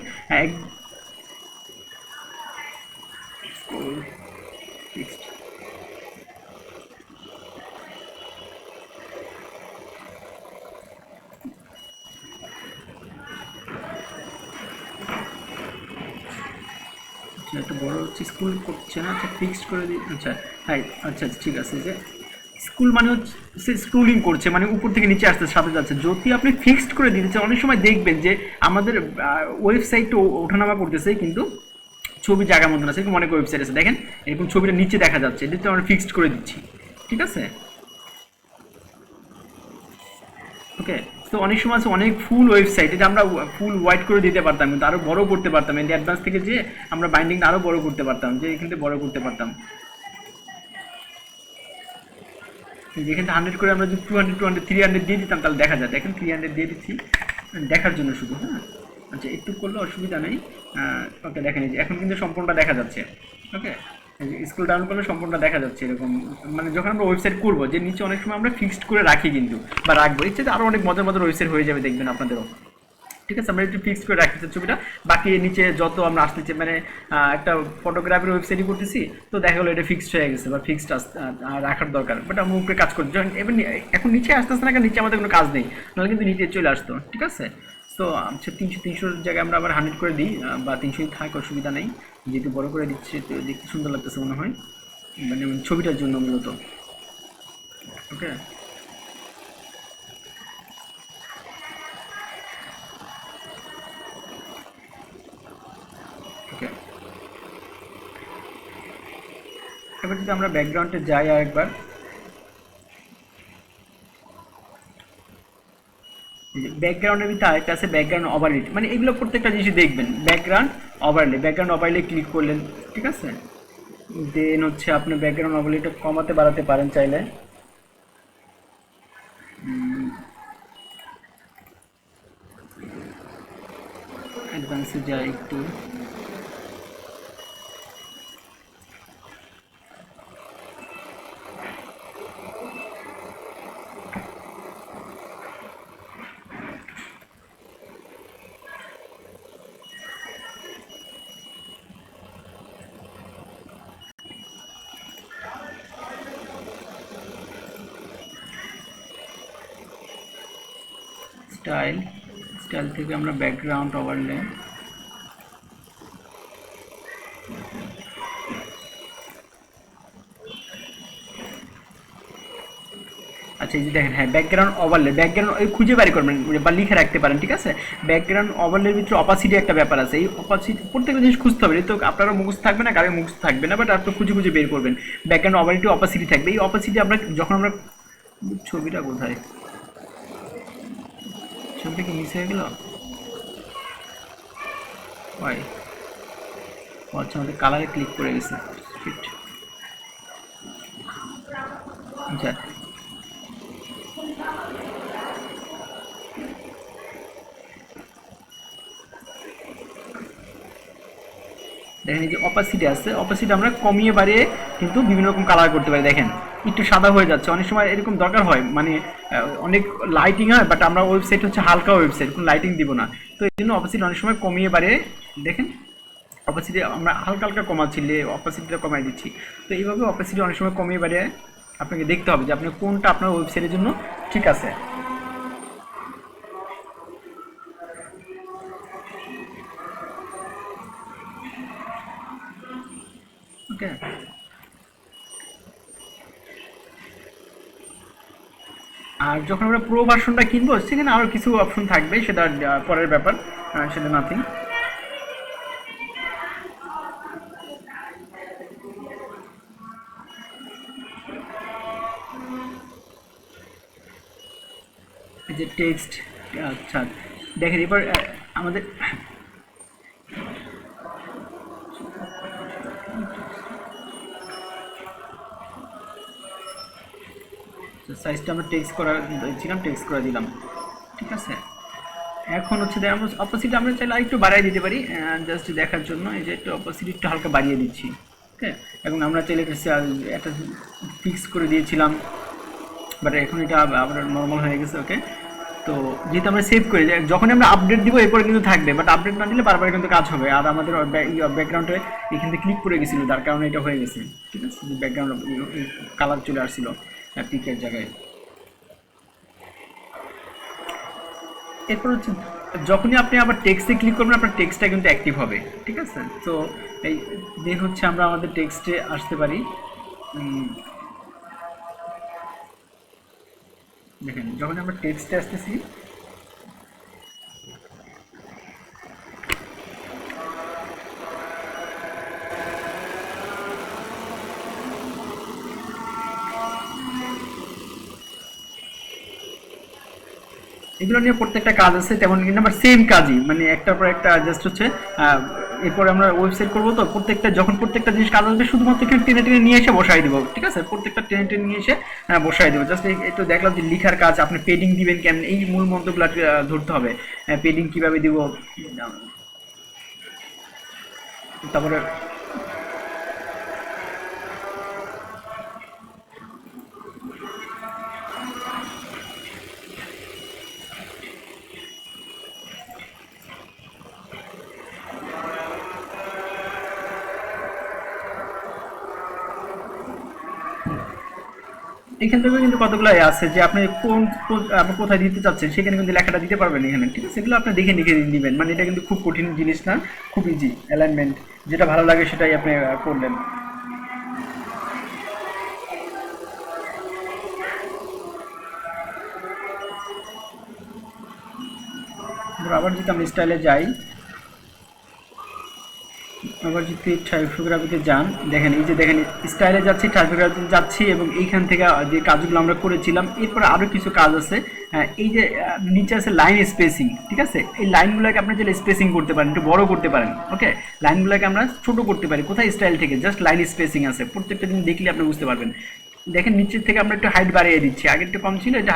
একটা বড় হচ্ছে স্কুল করছে না, আচ্ছা ফিক্সড করে দিই। আচ্ছা হ্যাঁ, আচ্ছা ঠিক আছে। যে স্কুল মানে হচ্ছে স্ক্রোলিং করছে, মানে উপর থেকে নিচে আসতে সাথে যাচ্ছে। যদি আপনি ফিক্সড করে দিতে চান, অনেক সময় দেখবেন যে আমাদের ওয়েবসাইটটা ওঠানামা করতেছে, কিন্তু ছবি জায়গার মতন আছে। এরকম অনেক ওয়েবসাইট আছে, দেখেন এরকম ছবিটা নিচে দেখা যাচ্ছে, এটা আমরা ফিক্সড করে দিচ্ছি, ঠিক আছে, ওকে। তো অনেক সময় আছে অনেক ফুল ওয়েবসাইট, এটা আমরা ফুল হোয়াইট করে দিতে পারতাম, কিন্তু আরও বড় করতে পারতাম। এটা অ্যাডভান্স থেকে যে আমরা বাইন্ডিংটা আরও বড় করতে পারতাম, যে এখান থেকে বড় করতে পারতাম। যেখানে 100 করে আমরা যদি 200, 300 দিয়ে দিতাম, তাহলে দেখা যায়। দেখেন 300 দিয়ে দিচ্ছি দেখার জন্য শুধু, হ্যাঁ। আচ্ছা, একটু করলে অসুবিধা নেই, ওকে। দেখেন এই যে এখন কিন্তু সম্পূর্ণটা দেখা যাচ্ছে, ওকে। স্ক্রল ডাউন করলে সম্পূর্ণটা দেখা যাচ্ছে এরকম। মানে যখন আমরা ওয়েবসাইট করবো, যে নিচে অনেক সময় আমরা ফিক্সড করে রাখি কিন্তু, বা রাখবো, ইচ্ছে আরও অনেক মজার ওয়েবসাইট হয়ে যাবে, দেখবেন আপনাদেরও, ঠিক আছে। আমরা একটু ফিক্সড করে রাখতে ছবিটা, বাকি নিচে যত আমরা আসতেছি, মানে একটা ফটোগ্রাফির ওয়েবসাইটই করতেছি, তো দেখা গেলো এটা ফিক্সড হয়ে গেছে বা ফিক্সড রাখার দরকার, বাট আমরা উপরে কাজ করছি। যখন এখন নিচে আসতেছে না, কারণ নিচে আমাদের কোনো কাজ নেই, নাহলে কিন্তু নিচে চলে আসতো, ঠিক আছে। তো সো আচ্ছা 300 জায়গায় আমরা আবার 100 করে দিই, বা 300 থাক, অসুবিধা নেই, যেহেতু বড় করে দিচ্ছি তো দেখতে সুন্দর লাগতেছে মনে হয়, মানে ছবিটার জন্য মূলত। ওকে, ওকে, এবার যদি আমরা ব্যাকগ্রাউন্ডে যাই আরেকবার, ব্যাকগ্রাউন্ডের ভিতরে আরেকটা আছে ব্যাকগ্রাউন্ড ওভারলে, মানে এগুলো প্রত্যেকটা জিনিস দেখবেন। ব্যাকগ্রাউন্ড ওভারলে ক্লিক করলেন, ঠিক আছে, দেন হচ্ছে আপনি ব্যাকগ্রাউন্ড ওভারলেটা কমাতে বাড়াতে পারেন চাইলে। অ্যাডভান্সে যাই একটু, স্টাইল থেকে আমরা ব্যাকগ্রাউন্ড ওভারলে, আচ্ছা এই যে দেখেন, হ্যাঁ ব্যাকগ্রাউন্ড ওভারলে, ব্যাকগ্রাউন্ড ওই খুঁজে বের করবেন বা লিখে রাখতে পারেন, ঠিক আছে। ব্যাকগ্রাউন্ড ওভারলের ভিতরে অপাসিটি একটা ব্যাপার আছে, এই অপাসিটি প্রত্যেকটা জিনিস খুঁজতে হবে, তো আপনারা মুখস্থ থাকবে না, কারো মুখস্থ থাকবে না, বাট আপনি খুঁজে খুঁজে বের করবেন। ব্যাকগ্রাউন্ড ওভারলেটি অপাসিটি থাকবে, এই অপাসিটি আমরা যখন আমরা ছবিটা কোথায়, ছবিটা কি মিস হয়ে গেল, আচ্ছা আমাদের কালারে ক্লিক করে গেছে, আচ্ছা দেখেন এই যে অপাসিটি আছে, অপাসিটি আমরা কমিয়ে বাড়িয়ে কিন্তু বিভিন্ন রকম কালার করতে পারি। দেখেন একটু সাদা হয়ে যাচ্ছে, অনেক সময় এরকম দরকার হয়, মানে অনেক লাইটিং হয়, বাট আমরা ওয়েবসাইট হচ্ছে হালকা ওয়েবসাইট, কোনো লাইটিং দিব না, তো এই জন্য অপাসিটি অনেক সময় কমিয়ে বাড়িয়ে, দেখেন অপাসিটি আমরা হালকা হালকা কমাচ্ছি, অপাসিটিটা কমাই দিচ্ছি। তো এইভাবে অপাসিটি অনেক সময় কমিয়ে বাড়িয়ে আপনাকে দেখতে হবে যে আপনি কোনটা আপনার ওয়েবসাইটের জন্য ঠিক আছে। ওকে, আর যখন আমরা প্রো ভার্সনটা কিনবো সেখানে আরও কিছু অপশন থাকবে, সেটা পরের ব্যাপার, সেটা নাথিং। এই যে টেক্সট, আচ্ছা দেখেন এবার আমাদের সাইজটা আমরা টেক্সট করা দিলাম, টেক্সট করে দিলাম, ঠিক আছে। এখন হচ্ছে অপোজিট আমরা চাইলে একটু বাড়িয়ে দিতে পারি, জাস্ট দেখার জন্য, এই যে একটু অপোজিট একটু হালকা বাড়িয়ে দিচ্ছি, ওকে। এখন আমরা চাইলে একটা ফিক্স করে দিয়েছিলাম, বাট এখন এটা আবার নর্মাল হয়ে গেছে, ওকে। তো যেহেতু আমরা সেভ করে যাই, যখন আমরা আপডেট দিব এরপরে কিন্তু থাকবে, বাট আপডেট না দিলে বারবার কিন্তু কাজ হবে। আর আমাদের ব্যাকগ্রাউন্ডে এখান থেকে ক্লিক করে গেছিলো, তার কারণে এটা হয়ে গেছে, ঠিক আছে, ব্যাকগ্রাউন্ড কালার চলে আসছিল পিকের জায়গায়। এরপর হচ্ছে যখনই আপনি আবার টেক্সটে ক্লিক করবেন আপনার টেক্সটটা কিন্তু অ্যাক্টিভ হবে, ঠিক আছে। তো এই দেন হচ্ছে আমরা আমাদের টেক্সটে আসতে পারি, দেখেন যখন আমরা টেক্সটে আসতেছি এগুলো নিয়ে প্রত্যেকটা কাজ আছে, তেমন কিন্তু আমার সেম কাজই, মানে একটার পর একটা জাস্ট হচ্ছে এরপর আমরা ওয়েবসাইট করবো, তো প্রত্যেকটা জিনিস কাজ আসবে শুধুমাত্র একটু টেনে টেনে নিয়ে এসে বসাই দেবো, ঠিক আছে, প্রত্যেকটা টেনে টেনে নিয়ে এসে বসাই দেবো। জাস্ট একটু দেখলাম যে লিখার কাজ, আপনি পেডিং দিবেন কেমন, এই মূল মন্ত্রগুলো ধরতে হবে, পেডিং কিভাবে দিব, তারপরে এখান থেকে কিন্তু কতগুলো আছে যে আপনি আপনি কোথায় দিতে চাচ্ছেন সেখানে কিন্তু লেখাটা দিতে পারবেন এখানে, ঠিক আছে? সেগুলো আপনি দেখে দেখে দিবেন, মানে এটা কিন্তু খুব কঠিন জিনিস না, খুব ইজি অ্যালাইনমেন্ট, যেটা ভালো লাগে সেটাই আপনি করলেন। আবার যদি আমি স্টাইলে যাই, আবার যদি টাইপোগ্রাফিতে যান, দেখেন এই যে দেখেন স্টাইলে যাচ্ছি, টাইপোগ্রাফিতে যাচ্ছি, এবং এইখান থেকে যে কাজগুলো আমরা করেছিলাম এরপরে আরও কিছু কাজ আছে। এই যে নিচে আছে লাইন স্পেসিং, ঠিক আছে? এই লাইনগুলোকে আপনি যে স্পেসিং করতে পারেন, একটু বড় করতে পারেন, ওকে? লাইনগুলোকে আমরা ছোট করতে পারি, কোথায় স্টাইল থেকে জাস্ট লাইন স্পেসিং আছে, প্রত্যেকটা দিন দেখলে আপনি বুঝতে পারবেন। দেখেন নিচের থেকে আমরা একটু হাইট বাড়িয়ে দিচ্ছি, আগে একটু কম ছিল, এটা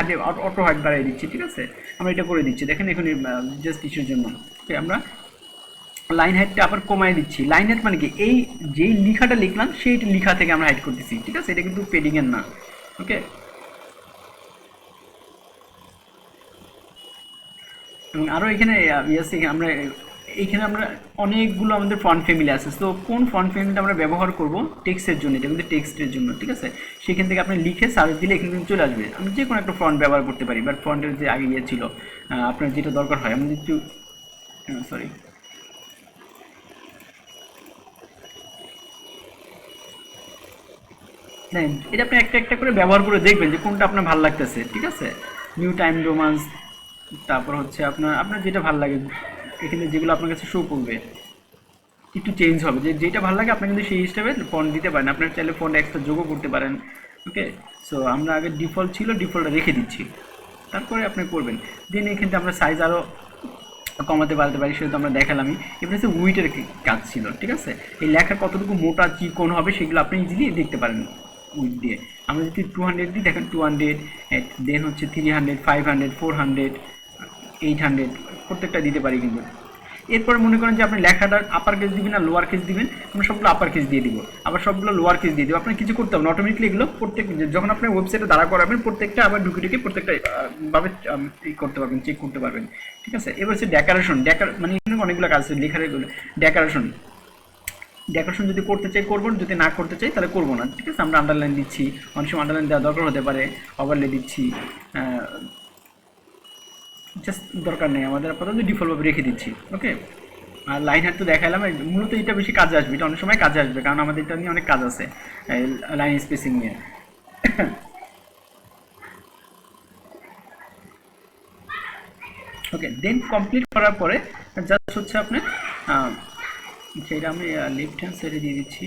অটো হাইট বাড়িয়ে দিচ্ছি, ঠিক আছে? আমরা এটা করে দিচ্ছি, দেখেন এখন জাস্ট ইস্যুর জন্য আমরা লাইন হাইটটা আবার কমায় দিচ্ছি। লাইন হাইট মানে কি, এই যেই লেখাটা লিখলাম সেই লেখা থেকে আমরা হাইট করতেছি, ঠিক আছে? এটা কিন্তু পেডিং এর না, ওকে? এবং আরও এখানে আমরা এইখানে আমরা অনেকগুলো আমাদের ফন্ট ফ্যামিলি আছে, তো কোন ফন্ট ফ্যামিলিটা আমরা ব্যবহার করব টেক্সটের জন্য, এটা কিন্তু টেক্সটের জন্য, ঠিক আছে? সেখান থেকে আপনি লিখে সার্চ দিলে এখানে কিন্তু চলে আসবে। আমি যে কোনো একটা ফন্ট ব্যবহার করতে পারি, বাট ফন্টের যে আগে ইয়ে ছিল আপনার যেটা দরকার হয়, আমি একটু সরি হ্যাঁ, এটা আপনি একটা একটা করে ব্যবহার করে দেখবেন যে কোনটা আপনার ভালো লাগতেছে, ঠিক আছে? নিউ টাইম রোমান্স, তারপর হচ্ছে আপনার যেটা ভালো লাগে, এখানে যেগুলো আপনার কাছে শো করবে একটু চেঞ্জ হবে, যেটা ভালো লাগে আপনি কিন্তু সেই হিসাবে ফন্ট দিতে পারেন। আপনার চাইলে ফন্ট এক্সট্রা যোগও করতে পারেন, ওকে? সো আমরা আগে ডিফল্ট ছিল, ডিফল্টটা রেখে দিচ্ছি, তারপরে আপনি করবেন। দেন এখান থেকে আমরা সাইজ আরও কমাতে বাড়াতে পারি, সেটা তো আমরা দেখালামই। এবার হচ্ছে উইটের কাজ ছিল, ঠিক আছে? এই লেখা কতটুকু মোটা চিকন হবে সেগুলো আপনি ইজিলি দেখতে পারেন উইট দিয়ে। আমরা যদি 200 দিই, দেখেন 200, দেন হচ্ছে 300, 500, 400, 800 প্রত্যেকটা দিতে পারি কিন্তু। এরপর মনে করেন যে আপনি লেখাটা আপার কেস দিবেন না লোয়ার কেস দিবেন, আমরা সবগুলো আপার কেস দিয়ে দিব, আবার সবগুলো লোয়ার কেস দিয়ে দেবো। আপনার কিছু করতে হবে না, অটোমেটিকলি এগুলো প্রত্যেক যখন আপনার ওয়েবসাইটে দাঁড়া করাবেন প্রত্যেকটা আবার ঢুকে প্রত্যেকটা ভাবে করতে পারবেন, চেক করতে পারবেন, ঠিক আছে? এবার হচ্ছে ডেকোরেশন, মানে এখানে অনেকগুলো কাজ আছে লেখার, এগুলো ডেকোরেশন যদি করতে চাই করবো, যদি না করতে চাই তাহলে করবো না, ঠিক আছে? আমরা আন্ডারলাইন দিচ্ছি, অনেক সময় আন্ডারলাইন দেওয়া দরকার হতে পারে, ওভারলে দিচ্ছি, জাস্ট দরকার নেই আমাদের, আপাতত ডিফল্টভাবে রেখে দিচ্ছি, ওকে? আর লাইন হাইট তো দেখালাম, মূলত এটা বেশি কাজে আসবে, এটা অনেক সময় কাজে আসবে, কারণ আমাদের এটা নিয়ে অনেক কাজ আছে লাইন স্পেসিং নিয়ে। ওকে, দেন কমপ্লিট করার পরে জাস্ট হচ্ছে আপনি সেটা আমি লেফট হ্যান্ড সাইডে দিয়ে দিচ্ছি।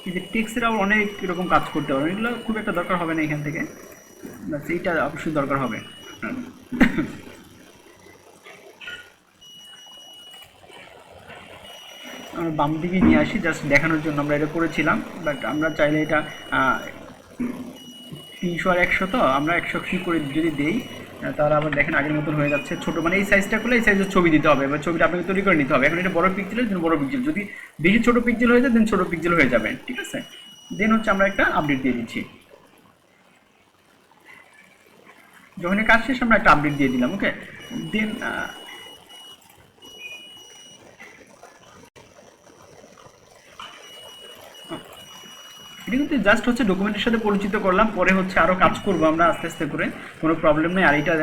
এই যে টেক্সটের অনেক এরকম কাজ করতে পারবেন, এগুলো খুব একটা দরকার হবে না এখান থেকে, বাস এইটা অবশ্যই দরকার হবে। আমরা বাম দিকে নিয়ে আসি জাস্ট দেখানোর জন্য, আমরা এটা করেছিলাম, বাট আমরা চাইলে এটা 300 আর 100, তো আমরা 100 করে যদি দেই তাহলে আবার দেখেন আগের মতন হয়ে যাচ্ছে ছোট, মানে এই সাইজটা করলে এই সাইজের ছবি দিতে হবে, এবার ছবিটা আপনাকে তৈরি করে নিতে হবে। এখন এটা বড় পিক্সেলের জন্য বড় পিক্সেল, যদি বেশি ছোট পিক্সেল হয়ে যায় দেন ছোট পিক্সেল হয়ে যাবে, ঠিক আছে? দেন হচ্ছে আমরা একটা আপডেট দিয়ে দিচ্ছি, যখন কাজ শেষ আমরা একটা আপডেট দিয়ে দিলাম, ওকে? দেন এটা কিন্তু জাস্ট হচ্ছে ডকুমেন্টের সাথে পরিচিত করলাম, পরে হচ্ছে আরো কাজ করবো আমরা আস্তে আস্তে করে, কোনো প্রবলেম নেই। আর এটা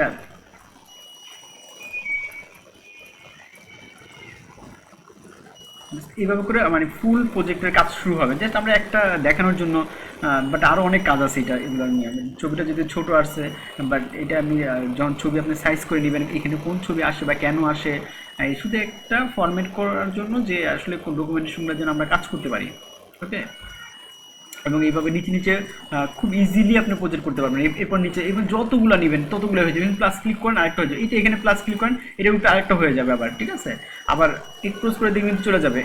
এইভাবে করে মানে ফুল প্রজেক্টের কাজ শুরু হবে, জাস্ট আমরা একটা দেখানোর জন্য, বাট আরও অনেক কাজ আছে এটা, এগুলো নিয়ে। ছবিটা যদি ছোট আসছে, বাট এটা আমি যখন ছবি আপনি সাইজ করে নেবেন, এখানে কোন ছবি আসে বা কেন আসে, শুধু একটা ফরম্যাট করার জন্য যে আসলে কোন ডকুমেন্টেশনগুলোর জন্য আমরা কাজ করতে পারি, ওকে? এবং এইভাবে নিচে নিচে খুব ইজিলি আপনি প্রজেক্ট করতে পারবেন। এরপর নিচে এবং যতগুলো নেবেন ততগুলো হয়ে যাবে। প্লাস ক্লিক করেন আরেকটা হয়ে যাবে, এইটা এখানে প্লাস ক্লিক করেন এটার উপরে আরেকটা হয়ে যাবে আবার, ঠিক আছে। আবার এক্সপোজ করে দেখবেন চলে যাবে।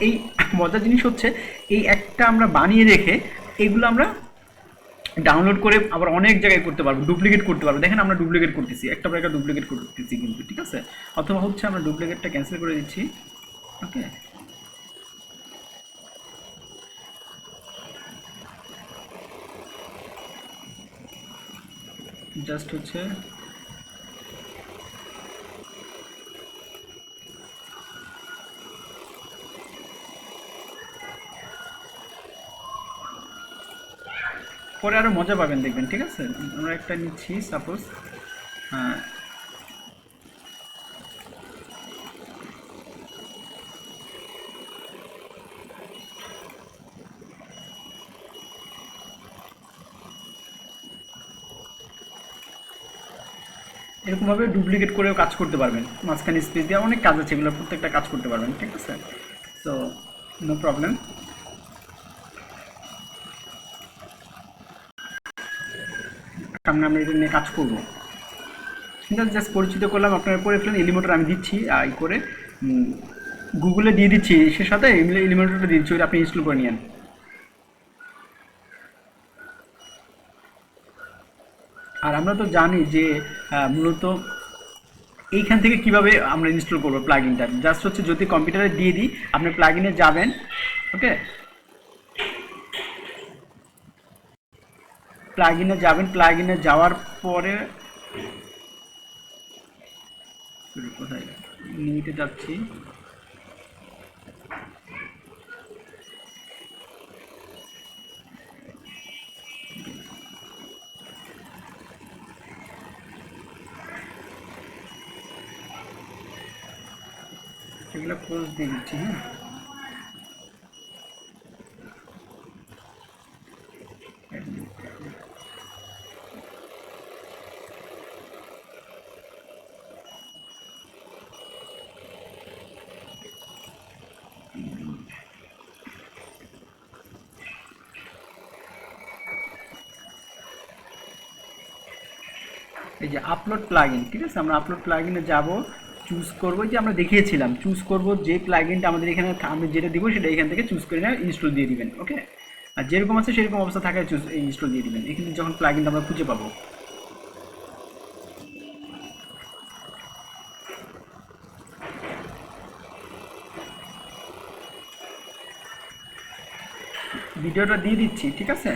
এই মজার জিনিস হচ্ছে এই একটা আমরা বানিয়ে রেখে এগুলো আমরা ডাউনলোড করে আবার অনেক জায়গায় করতে পারবো, ডুপ্লিকেট করতে পারবো। দেখেন আমরা ডুপ্লিকেট করতেছি, একটা পর একটা ডুপ্লিকেট করতেছি কিন্তু, ঠিক আছে। অথবা হচ্ছে আমরা ডুপ্লিকেটটা ক্যান্সেল করে দিচ্ছি, ওকে। জাস্ট হচ্ছে পরে আরো মজা পাবেন দেখবেন, ঠিক আছে। আমরা একটা নিচ্ছি সাপোজ, এরকমভাবে ডুপ্লিকেট করেও কাজ করতে পারবেন, মাঝখানে স্পেস দিয়ে অনেক কাজ আছে, এগুলো প্রত্যেকটা কাজ করতে পারবেন, ঠিক আছে। তো নো প্রবলেম। সামনে আমরা এটা নিয়ে কাজ করবো, ঠিক আছে। জাস্ট পরিচিত করলাম, আপনারা করে ফেলেন। এলিমেন্টর আমি দিচ্ছি এই করে গুগলে দিয়ে দিচ্ছি, সে সাথে এলিমেন্টরটা দিচ্ছি, ওটা আপনি ইনস্টল করে নিন। আর আমরা তো জানি যে মূলত এইখান থেকে কিভাবে আমরা ইনস্টল করবো প্লাগইনটা। জাস্ট হচ্ছে যদি কম্পিউটারে দিয়ে দিই, আপনি প্লাগইনে যাবেন, ওকে। প্লাগইনে যাবেন, প্লাগইনে যাওয়ার পরে কোথায় নিতে যাচ্ছি, সেগুলো পোস্ট দিয়ে দিচ্ছি। হ্যাঁ, এই যে আপলোড প্লাগইন, ঠিক আছে। আমরা আপলোড প্লাগইনে যাব, চুজ করব, যে আমরা দেখিয়েছিলাম, চুজ করব যে প্লাগইনটা আমাদের এখানে আমি যেটা দিব সেটা এখান থেকে চুজ করে নিয়ে ইনস্টল দিয়ে দিবেন, ওকে। আর যেরকম আছে সেরকম অবস্থা থাকায় চুজ ইনস্টল দিয়ে দিবেন। এখানে যখন প্লাগইনটা আমরা খুঁজে পাবো, ভিডিওটা দিয়ে দিচ্ছি, ঠিক আছে।